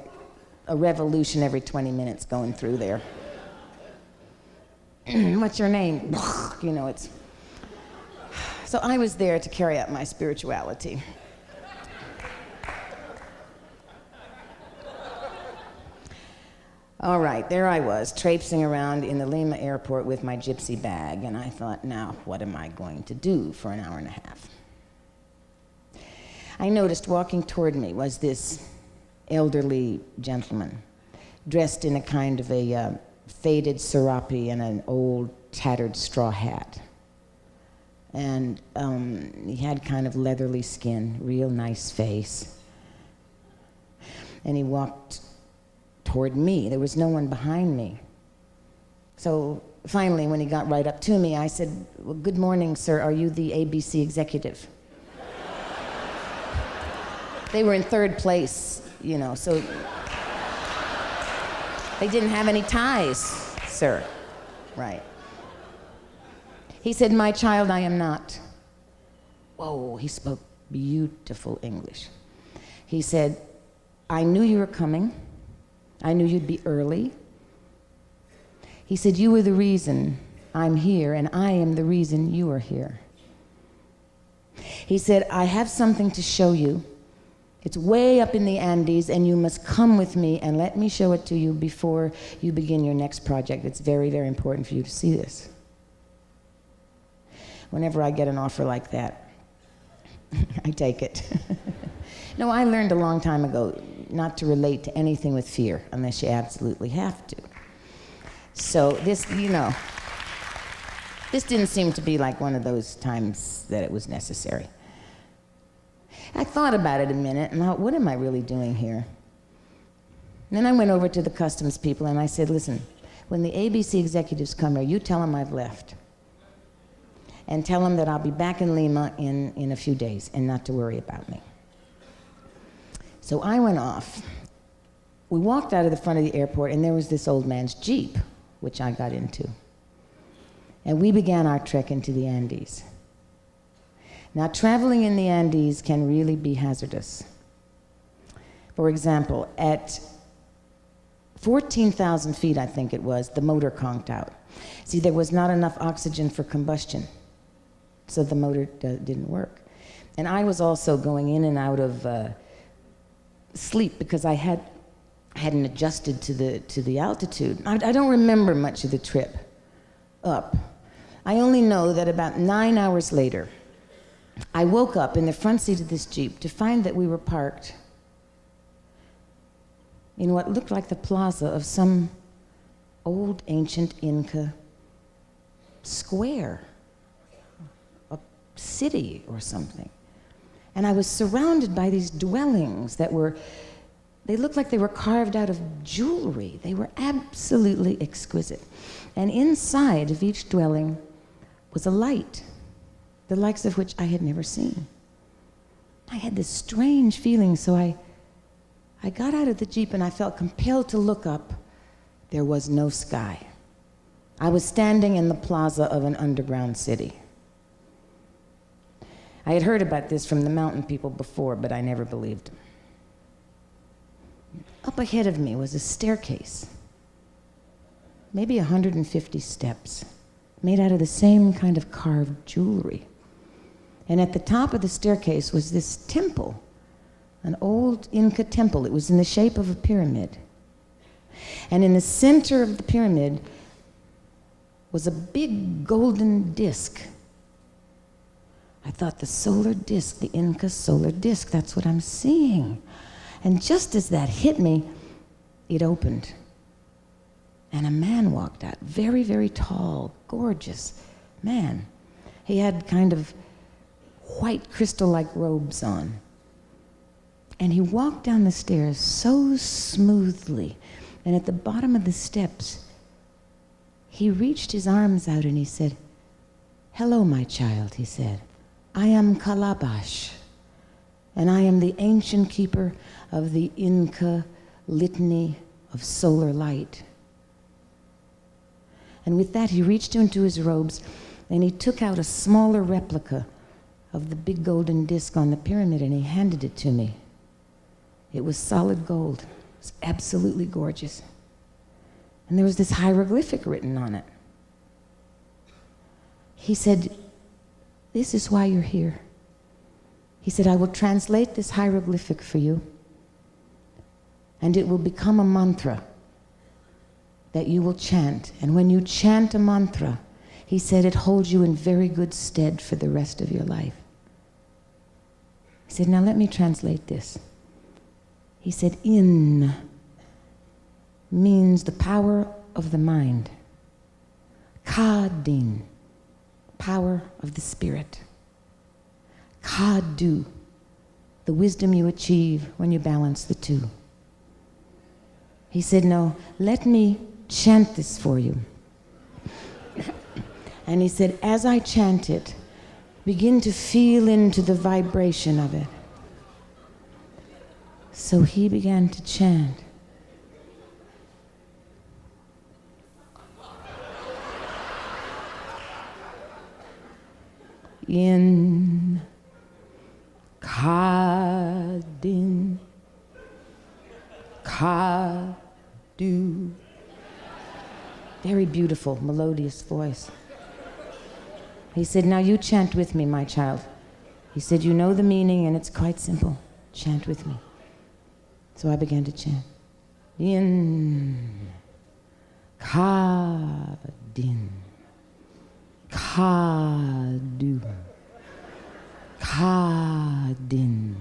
[SPEAKER 1] a revolution every 20 minutes going through there. What's your name? You know, it's... So I was there to carry out my spirituality. All right, there I was, traipsing around in the Lima airport with my gypsy bag, and I thought, now, what am I going to do for an hour and a half? I noticed walking toward me was this elderly gentleman, dressed in a kind of a faded serape and an old tattered straw hat. And he had kind of leathery skin, real nice face. And he walked toward me. There was no one behind me. So finally, when he got right up to me, I said, well, good morning, sir. Are you the ABC executive? They were in third place, you know, so they didn't have any ties, sir. Right. He said, my child, I am not. Whoa, he spoke beautiful English. He said, I knew you were coming. I knew you'd be early. He said, you were the reason I'm here, and I am the reason you are here. He said, I have something to show you. It's way up in the Andes, and you must come with me and let me show it to you before you begin your next project. It's very, very important for you to see this. Whenever I get an offer like that, I take it. No, I learned a long time ago not to relate to anything with fear unless you absolutely have to. So this, you know, this didn't seem to be like one of those times that it was necessary. I thought about it a minute and thought, what am I really doing here? And then I went over to the customs people and I said, listen, when the ABC executives come here, you tell them I've left. And tell them that I'll be back in Lima in a few days and not to worry about me. So I went off. We walked out of the front of the airport and there was this old man's Jeep, which I got into. And we began our trek into the Andes. Now, traveling in the Andes can really be hazardous. For example, at 14,000 feet, I think it was, the motor conked out. See, there was not enough oxygen for combustion, so the motor didn't work. And I was also going in and out of sleep because I hadn't adjusted to the altitude. I don't remember much of the trip up. I only know that about 9 hours later, I woke up in the front seat of this Jeep to find that we were parked in what looked like the plaza of some old ancient Inca square, a city or something. And I was surrounded by these dwellings that they looked like they were carved out of jewelry. They were absolutely exquisite. And inside of each dwelling was a light, the likes of which I had never seen. I had this strange feeling, so I got out of the Jeep and I felt compelled to look up. There was no sky. I was standing in the plaza of an underground city. I had heard about this from the mountain people before, but I never believed them. Up ahead of me was a staircase, maybe 150 steps, made out of the same kind of carved jewelry. And at the top of the staircase was this temple, an old Inca temple. It was in the shape of a pyramid. And in the center of the pyramid was a big golden disc. I thought the solar disc, the Inca solar disc, that's what I'm seeing. And just as that hit me, it opened. And a man walked out, very, very tall, gorgeous man. He had kind of white crystal-like robes on. And he walked down the stairs so smoothly. And at the bottom of the steps, he reached his arms out and he said, "Hello, my child," he said. "I am Calabash, and I am the ancient keeper of the Inca litany of solar light." And with that, he reached into his robes and he took out a smaller replica of the big golden disc on the pyramid and he handed it to me. It was solid gold. It was absolutely gorgeous. And there was this hieroglyphic written on it. He said, "This is why you're here." He said, "I will translate this hieroglyphic for you, and it will become a mantra that you will chant. And when you chant a mantra," he said, "it holds you in very good stead for the rest of your life." He said, "Now let me translate this." He said, "In" means the power of the mind. Kadin, power of the spirit. Kadu, the wisdom you achieve when you balance the two. He said, "No, let me chant this for you." And he said, "As I chant it, begin to feel into the vibration of it." So he began to chant. In Kadin Kadu. Very beautiful, melodious voice. He said, "Now you chant with me, my child." He said, "You know the meaning and it's quite simple. Chant with me." So I began to chant. In Kadin Kadu Kadin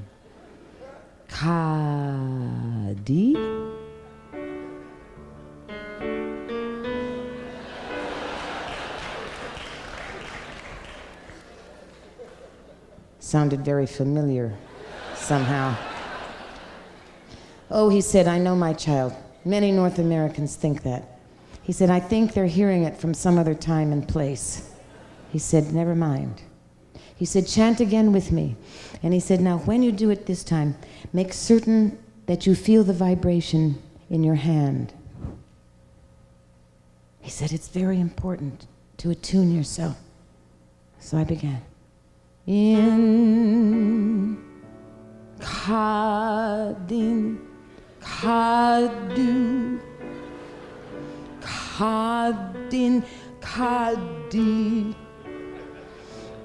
[SPEAKER 1] Kadi. Sounded very familiar somehow. "Oh," he said, "I know, my child. Many North Americans think that." He said, "I think they're hearing it from some other time and place." He said, "Never mind." He said, "Chant again with me." And he said, "Now when you do it this time, make certain that you feel the vibration in your hand." He said, "It's very important to attune yourself." So I began. In Kadin Kadu Kadin Kadi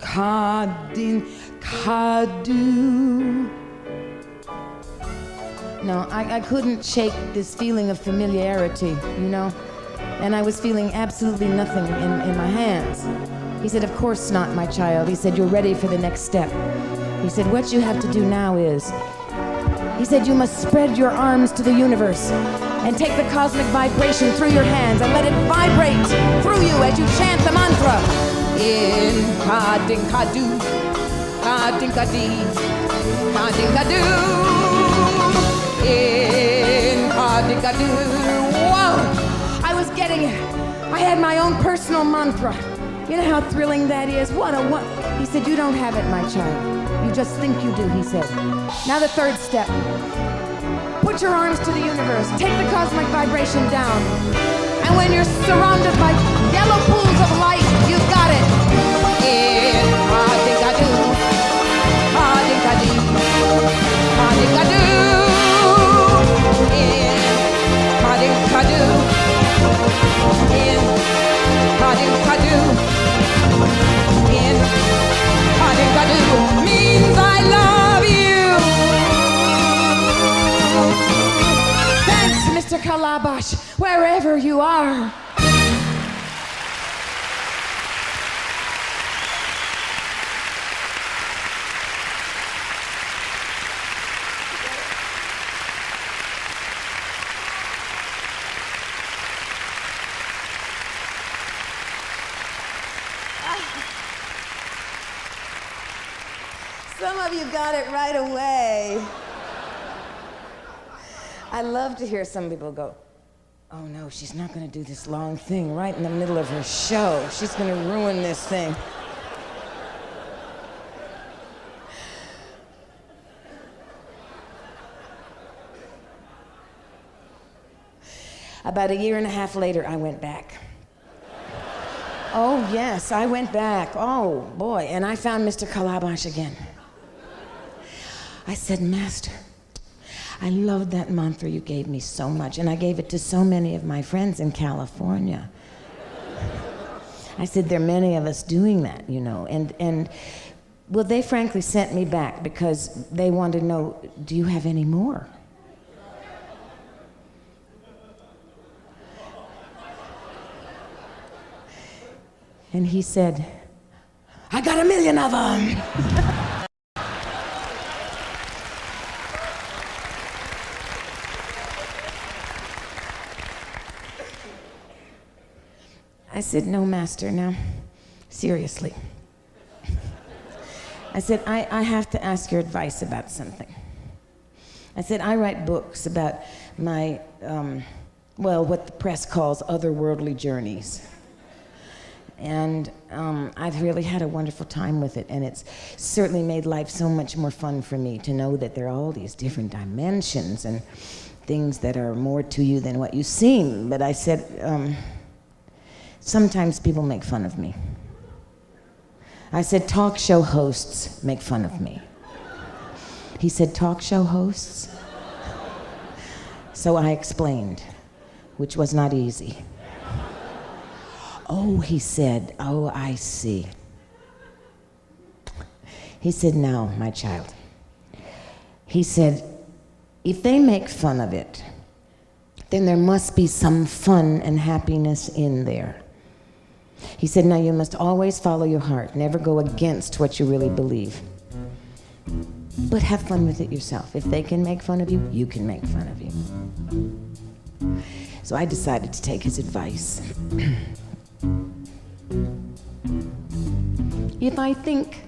[SPEAKER 1] Kadin Kadu. No, I couldn't shake this feeling of familiarity, you know? And I was feeling absolutely nothing in my hands. He said, "Of course not, my child." He said, "You're ready for the next step." He said, "What you have to do now is," he said, "you must spread your arms to the universe and take the cosmic vibration through your hands and let it vibrate through you as you chant the mantra. In Kadin Kadu, Kadin Kadi, Kadin Kadu. In Kadin Kadu. Whoa! I had my own personal mantra. You know how thrilling that is? What? He said, "You don't have it, my child. You just think you do," he said. Now the third step. Put your arms to the universe. Take the cosmic vibration down. And when you're surrounded by yellow pools of light, you've got it. In Kadikadu, Kadikadi, Kadikadu. In Kadikadu, in Kadikadu, in Kadikadu means I love you. Thanks, Mr. Mr. Calabash, wherever you are.
[SPEAKER 4] Some of you got it right away.
[SPEAKER 1] I love to hear some people go, oh no, she's not going to do this long thing right in the middle of her show. She's going to ruin this thing. About a year and a half later, I went back. Oh yes, I went back. Oh boy, and I found Mr. Calabash again. I said, Master, I loved that mantra you gave me so much, and I gave it to so many of my friends in California. I said, there are many of us doing that, you know, and well, they frankly sent me back because they wanted to know, do you have any more? And he said, I got 1 million of them. I said, no, Master, now, seriously. I said, I have to ask your advice about something. I said, I write books about my, well, what the press calls otherworldly journeys. And I've really had a wonderful time with it, and it's certainly made life so much more fun for me to know that there are all these different dimensions and things that are more to you than what you seem. But I said, sometimes people make fun of me. I said, talk show hosts make fun of me. He said, talk show hosts? So I explained, which was not easy. Oh, he said, oh, I see. He said, now, my child. He said, if they make fun of it, then there must be some fun and happiness in there. He said, now you must always follow your heart, never go against what you really believe. But have fun with it yourself. If they can make fun of you, you can make fun of you. So I decided to take his advice. If I think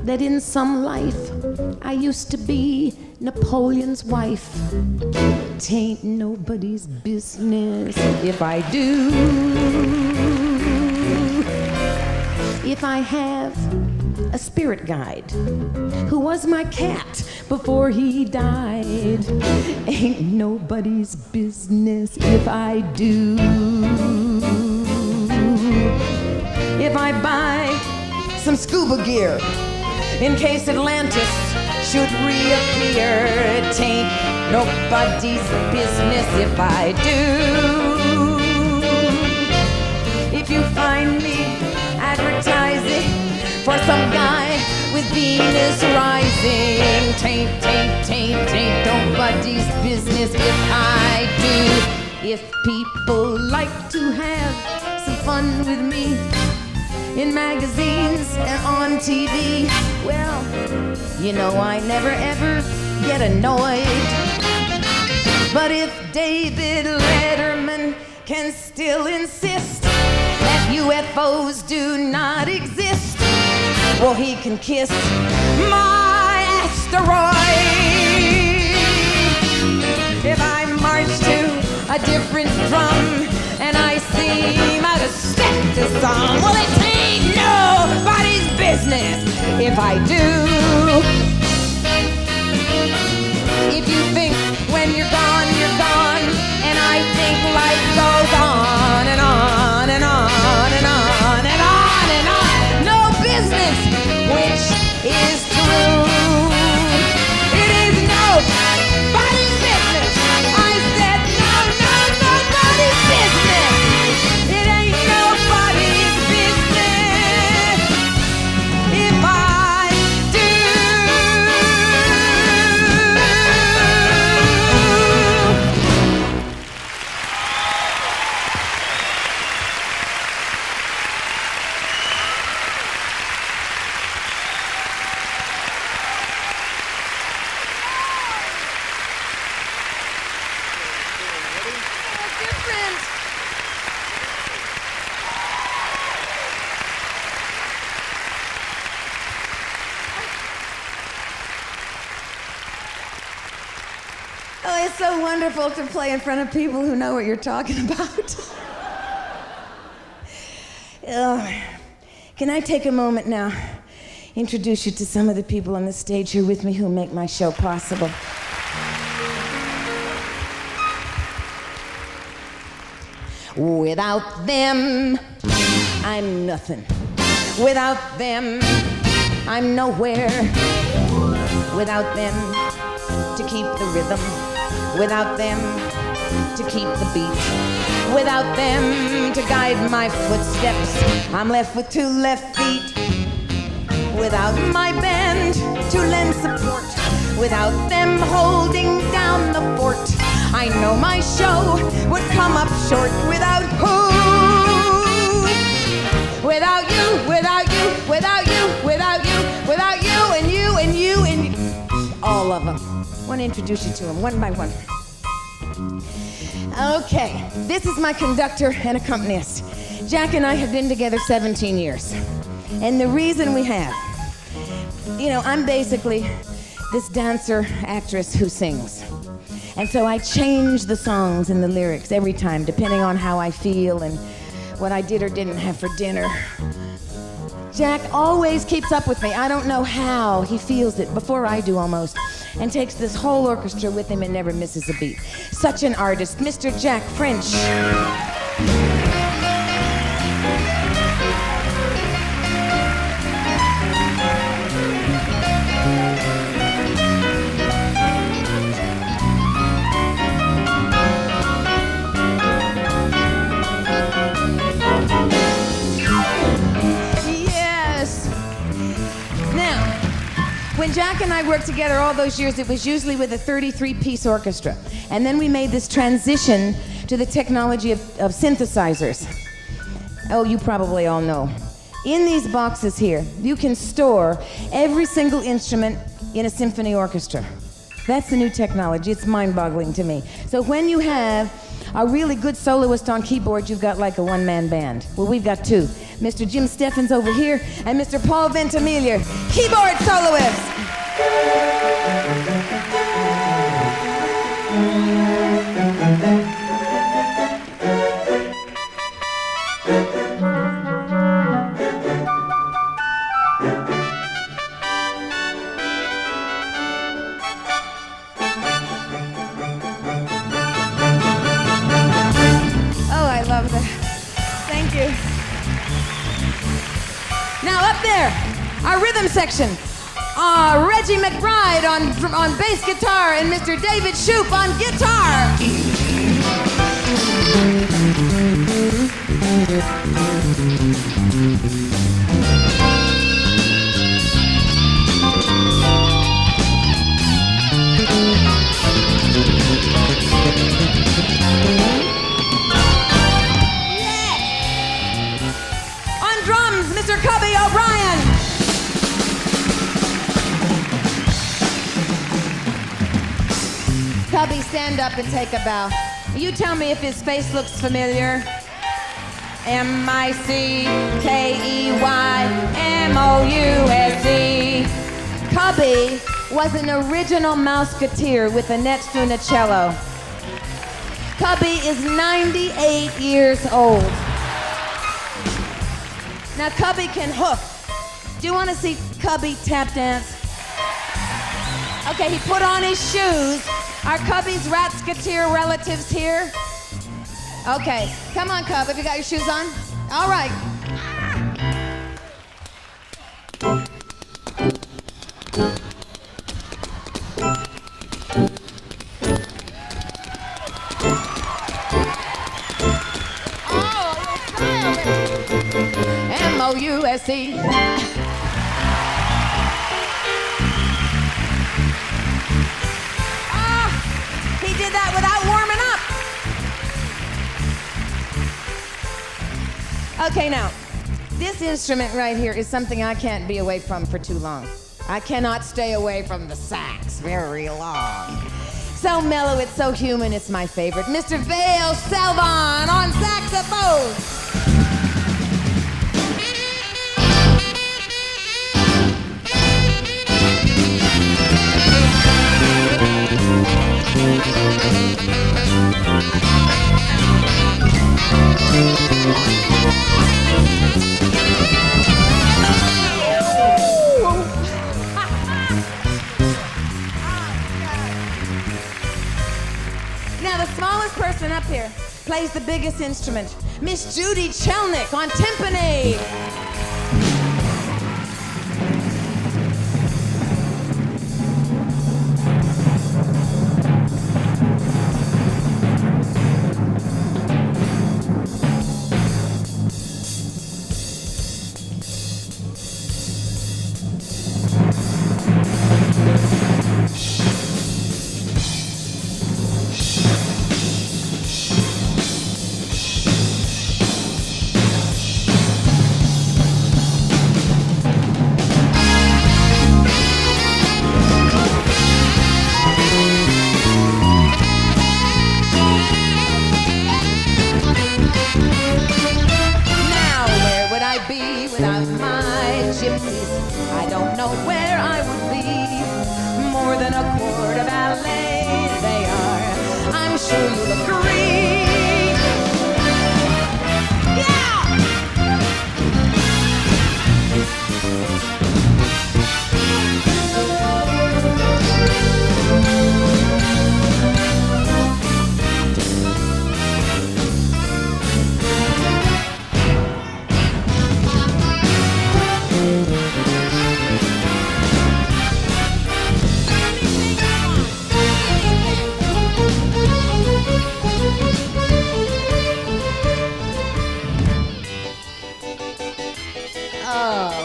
[SPEAKER 1] that in some life I used to be Napoleon's wife, 'tain't nobody's business if I do. If I have a spirit guide who was my cat before he died, ain't nobody's business if I do. If I buy some scuba gear in case Atlantis should reappear, it ain't nobody's business if I do. If you find me advertising for some guy with Venus rising, tain't nobody's business if I do. If people like to have some fun with me in magazines and on TV, well, you know I never ever get annoyed. But if David Letterman can still insist that UFOs do not exist, well, he can kiss my asteroid. If I march to a different drum and I seem out of step to some, well, it ain't nobody's business if I do. If you think when you're gone, and I think life goes on and on and on and on and on and on, no business, which is true. It is nobody's business. I said nobody's business. It ain't nobody's business if I do.
[SPEAKER 4] friends. Oh, it's so wonderful to play in front of people who know what you're talking about. Can I take a moment now, introduce you to some of the people on the stage here with me who make my show possible. Without them, I'm nothing. Without them, I'm nowhere. Without them, to keep the rhythm. Without them, to keep the beat. Without them, to guide my footsteps. I'm left with two left feet. Without my band to lend support. Without them holding down the fort. I know my show would come up short. Without who? Without you, without you, without you, without you, without you, and you, and you, and you. All of them. I want to introduce you to them one by one. Okay, this is my conductor and accompanist. Jack and I have been together 17 years. And the reason we have, I'm basically this dancer, actress who sings. And so I change the songs and the lyrics every time, depending on how I feel and what I did or didn't have for dinner. Jack always keeps up with me. I don't know how. He feels it before I do almost, and takes this whole orchestra with him and never misses a beat. Such an artist, Mr. Jack French. When Jack and I worked together all those years, it was usually with a 33-piece orchestra. And then we made this transition to the technology of synthesizers. Oh, you probably all know. In these boxes here, you can store every single instrument in a symphony orchestra. That's the new technology. It's mind-boggling to me. So when you have a really good soloist on keyboard, you've got like a one-man band. Well, we've got two. Mr. Jim Steffens over here, and Mr. Paul Ventimiglia, keyboard soloist. Oh, I love that. Thank you. Now up there, our rhythm section. Reggie McBride on bass guitar and Mr. David Shoup on guitar. Yeah! On drums, Mr. Cubby O'Brien. Cubby, stand up and take a bow. You tell me if his face looks familiar. M-I-C-K-E-Y-M-O-U-S-E. Cubby was an original Mouseketeer with Annette Funicello. Cubby is 98 years old. Now Cubby can hook. Do you want to see Cubby tap dance? Okay, he put on his shoes. Are Cubby's Ratsketeer relatives here? Okay, come on, Cub. Have you got your shoes on? All right. Oh, M-O-U-S-E. Did that without warming up. Okay, now, this instrument right here is something I can't be away from for too long. I cannot stay away from the sax very long. So mellow, it's so human, it's my favorite. Mr. Vale Selvon on saxophone. Now the smallest person up here plays the biggest instrument. Miss Judy Chelnick on timpani. Without my gypsies, I don't know where I would be. More than a quart of ballet they are, I'm sure you'll agree. Yeah!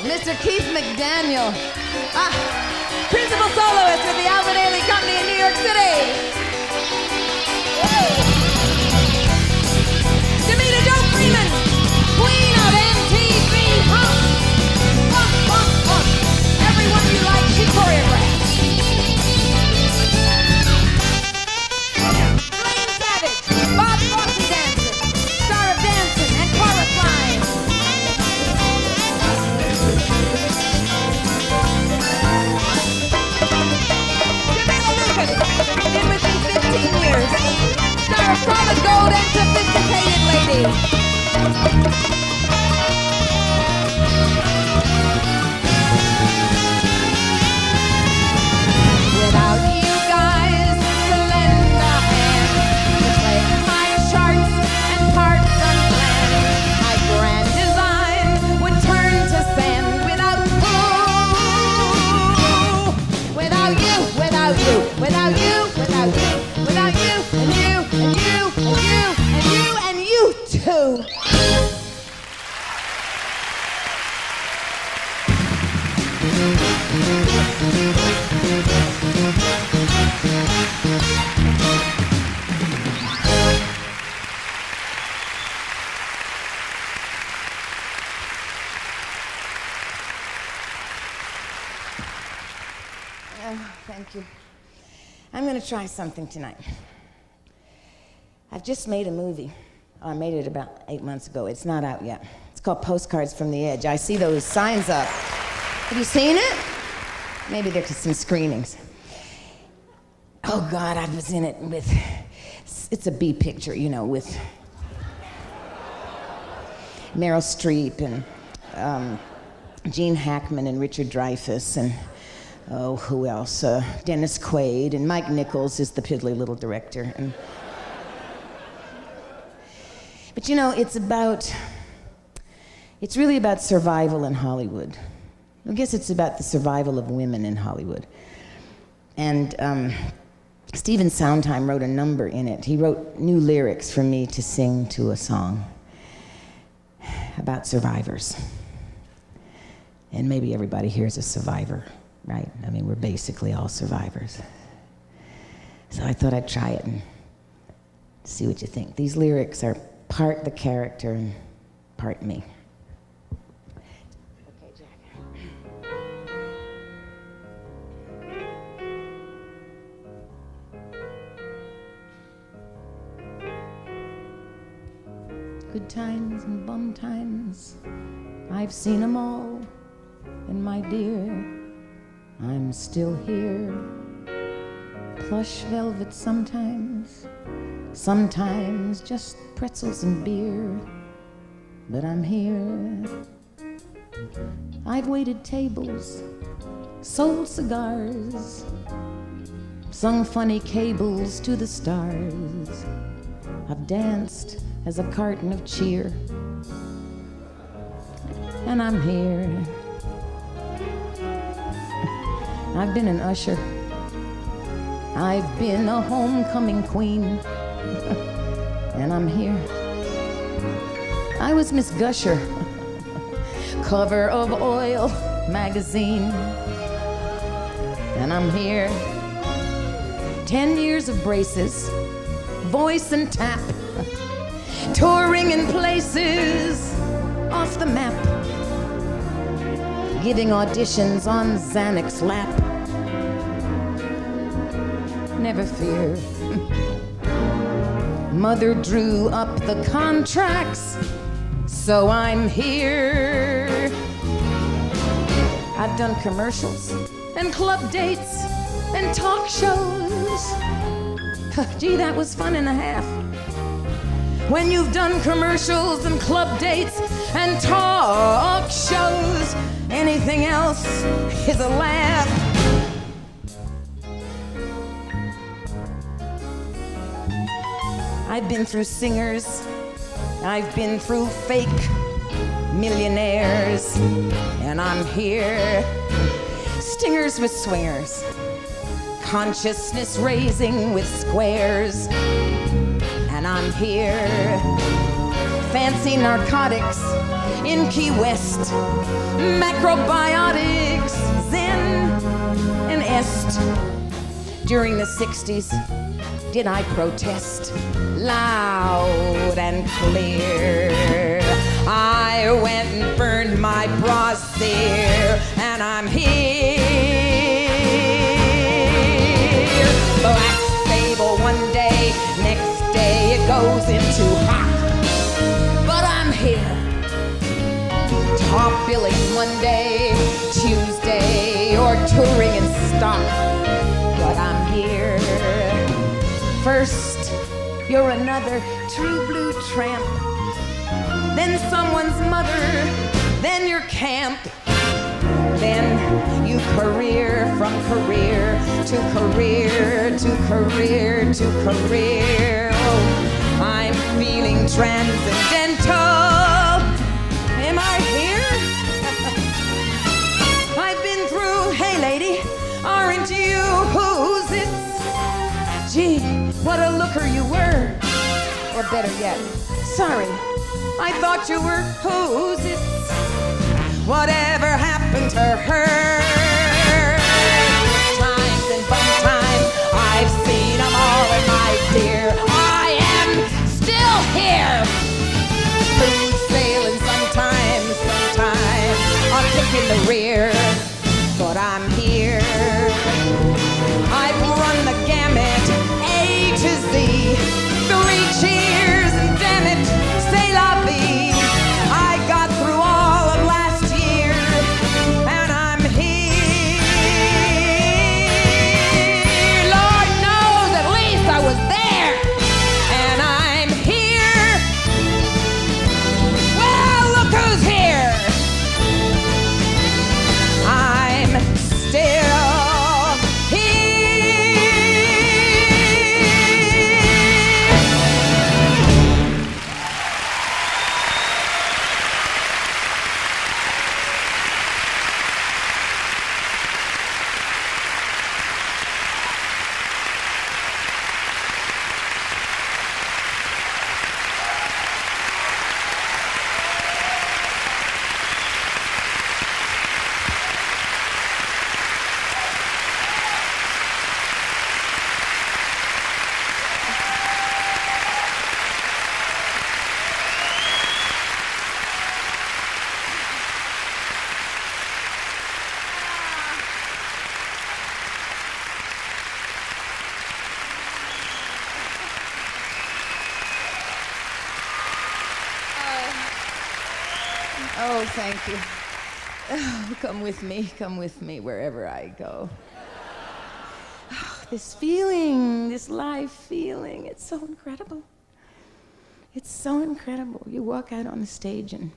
[SPEAKER 4] Mr. Keith McDaniel, principal soloist with the Alvin Ailey Company in New York City. Demita Jo Freeman, queen of MTV. Everyone you like, she choreographed. Blaine Savage, Bob Fosse dancer, star of dancing and chorus line. Been with me 15 years. Star of solid gold and sophisticated lady. Without you guys to lend a hand to play my charts and parts unplanned, my grand design would turn to sand. Without you, without you, without you, without you, without you, and you, and you, and you, and you, and you too. Thank you. I'm going to try something tonight. I've just made a movie. I made it about 8 months ago. It's not out yet. It's called Postcards from the Edge. I see those signs up. Have you seen it? Maybe there's some screenings. Oh, God, I was in it with... It's a B picture, you know, with Meryl Streep and Gene Hackman and Richard Dreyfuss and... Oh, who else? Dennis Quaid, and Mike Nichols is the piddly little director. But you know, it's really about survival in Hollywood. I guess it's about the survival of women in Hollywood. And Stephen Sondheim wrote a number in it. He wrote new lyrics for me to sing to a song about survivors. And maybe everybody here is a survivor. Right? I mean, we're basically all survivors. So I thought I'd try it and see what you think. These lyrics are part the character and part me. Okay, Jack.
[SPEAKER 1] Good times and bum times, I've seen them all. And my dear, I'm still here. Plush velvet sometimes, sometimes just pretzels and beer. But I'm here. I've waited tables, sold cigars, sung funny cables to the stars. I've danced as a carton of cheer, and I'm here. I've been an usher, I've been a homecoming queen, and I'm here. I was Miss Gusher, cover of Oil magazine, and I'm here. 10 years of braces, voice and tap, touring in places off the map, giving auditions on Xanax lap. Never fear. Mother drew up the contracts, so I'm here. I've done commercials and club dates and talk shows. Gee, that was fun and a half. When you've done commercials and club dates and talk shows, anything else is a laugh. I've been through singers, I've been through fake millionaires, and I'm here. Stingers with swingers, consciousness raising with squares, and I'm here. Fancy narcotics in Key West, macrobiotics, Zen and Est. During the 60s, did I protest loud and clear? I went and burned my brassiere, and I'm here. Black Sable one day, next day it goes into hot. But I'm here. Top billing Monday, Tuesday, or touring in stock. But I'm here. First, you're another true blue tramp, then someone's mother, then your camp. Then you career from career to career to career to career. Oh, I'm feeling transcendental. Am I here? I've been through, hey lady, aren't you? Who's it? Gee, what a looker you were. Or better yet, sorry, I thought you were who's it? Whatever happened to her? Times and bum times, I've seen them all, and my dear, I am still here. Smooth sailing sometimes, I'm kicking the rear, but I'm here. I've run the gamut, A to Z, 3 cheers, and damn it, c'est la vie. I got through all of last year, and I'm
[SPEAKER 4] Oh, thank you. Oh, come with me wherever I go. Oh, this feeling, this live feeling, it's so incredible. It's so incredible. You walk out on the stage and,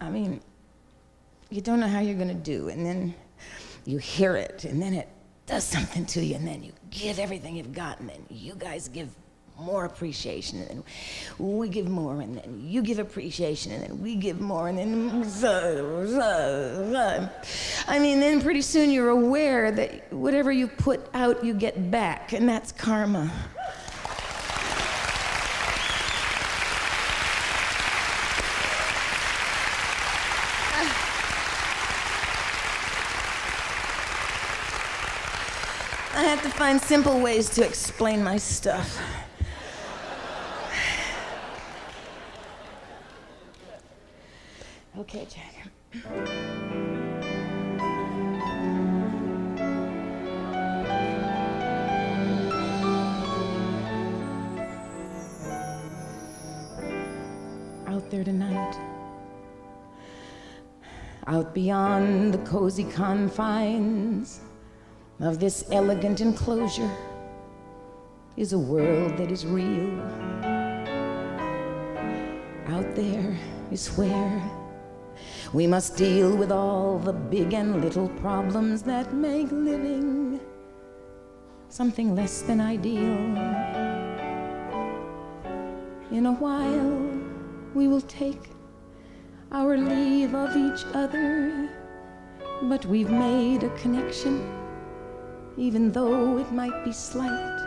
[SPEAKER 4] I mean, you don't know how you're gonna do, and then you hear it, and then it does something to you, and then you give everything you've got, and then you guys give more appreciation, and then we give more, and then you give appreciation, and then we give more, and then I mean, then pretty soon you're aware that whatever you put out, you get back, and that's karma. I have to find simple ways to explain my stuff. Okay, Jack. Out there tonight, out beyond the cozy confines of this elegant enclosure is a world that is real. Out there is where we must deal with all the big and little problems that make living something less than ideal. In a while, we will take our leave of each other, but we've made a connection, even though it might be slight.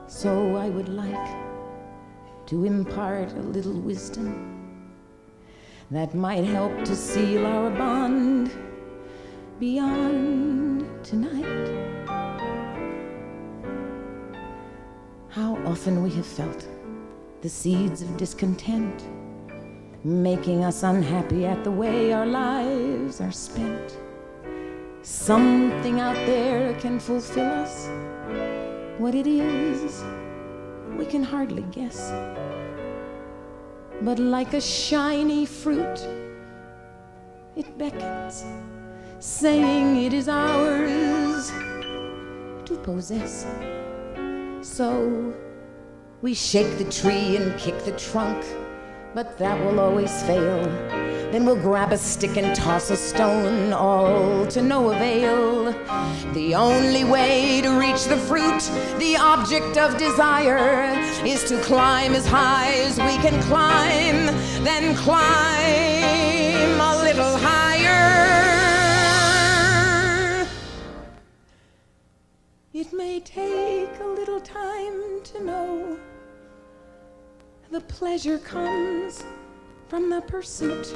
[SPEAKER 4] So I would like to impart a little wisdom that might help to seal our bond beyond tonight. How often we have felt the seeds of discontent, making us unhappy at the way our lives are spent. Something out there can fulfill us. What it is, we can hardly guess. But like a shiny fruit, it beckons, saying it is ours to possess. So we shake the tree and kick the trunk, but that will always fail. Then we'll grab a stick and toss a stone, all to no avail. The only way to reach the fruit, the object of desire, is to climb as high as we can climb, then climb a little higher. It may take a little time to know the pleasure comes from the pursuit,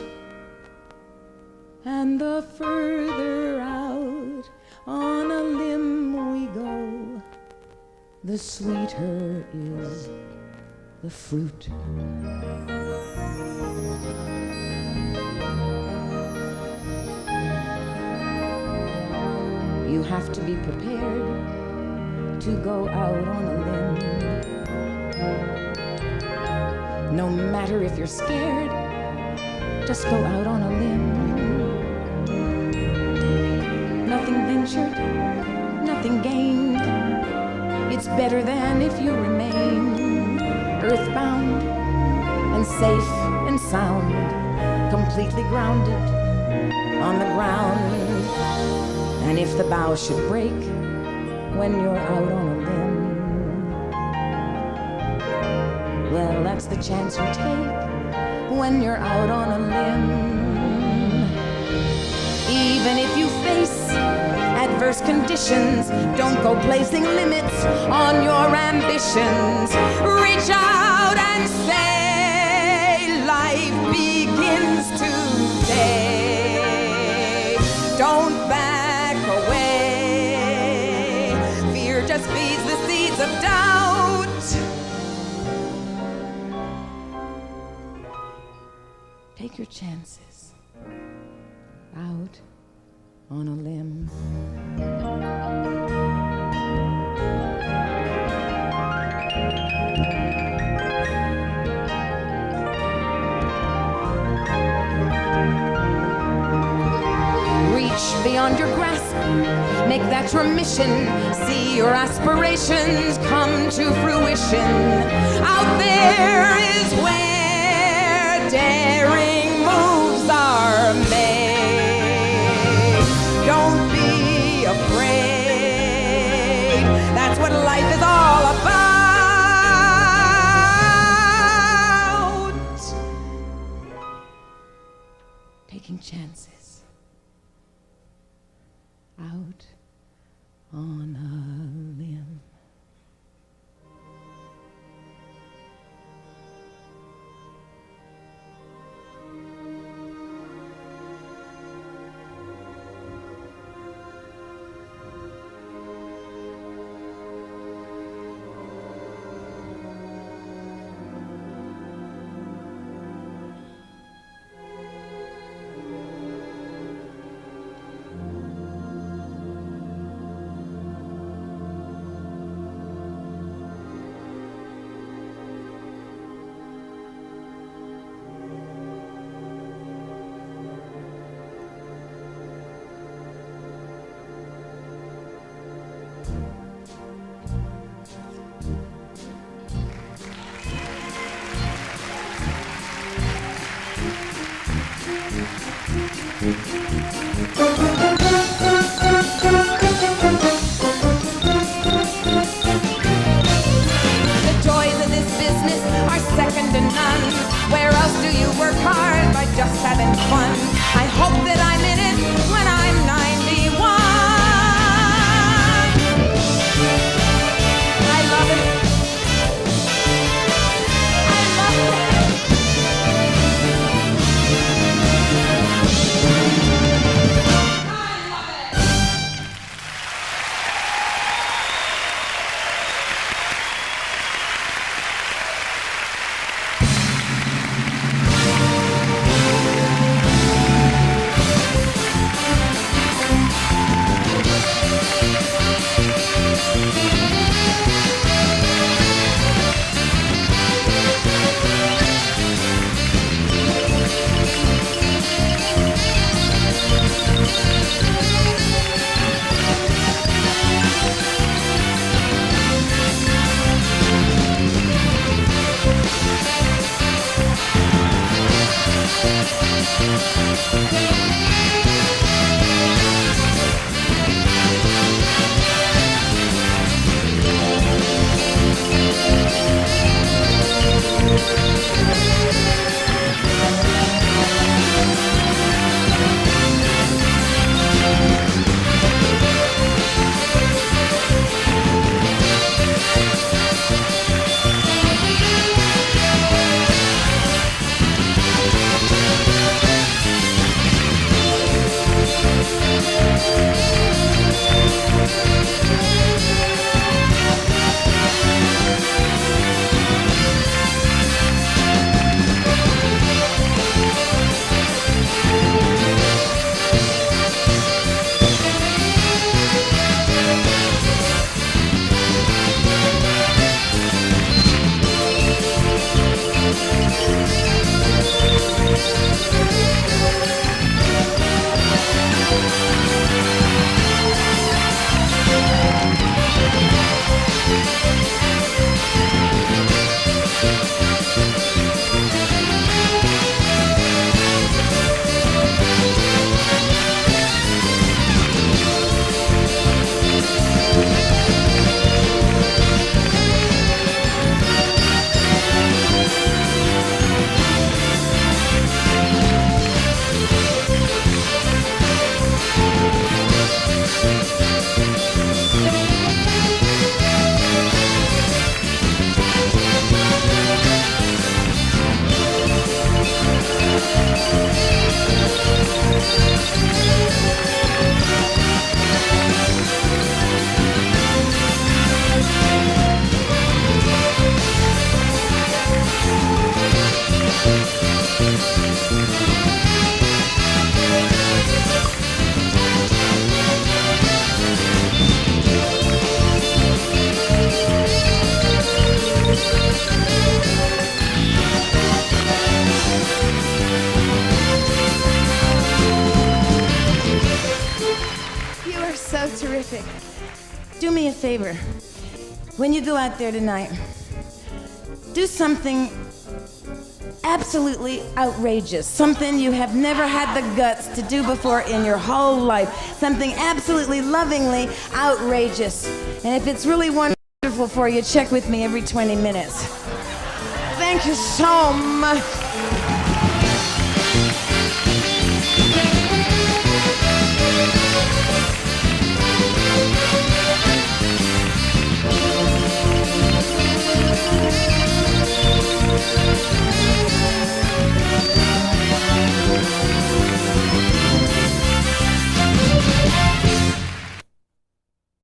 [SPEAKER 4] and the further out on a limb we go, the sweeter is the fruit. You have to be prepared to go out on a limb. No matter if you're scared, just go out on a limb. Nothing ventured, nothing gained. It's better than if you remain earthbound and safe and sound, completely grounded on the ground. And if the bough should break when you're out on a limb, well, that's the chance you take when you're out on a limb. Even if you face adverse conditions, don't go placing limits on your ambitions. Reach out and say, life begins today. Don't back away. Fear just feeds the seeds of doubt. Take your chances out on a limb.
[SPEAKER 1] Make that your mission. See your aspirations come to fruition. Out there is where daring moves are made. Don't be afraid. That's what life is all about. Taking chances. Out on a limb.
[SPEAKER 4] terrific. Do me a favor. When you go out there tonight, do something absolutely outrageous, something you have never had the guts to do before in your whole life, something absolutely lovingly outrageous. And if it's really wonderful for you, check with me every 20 minutes. Thank you so much.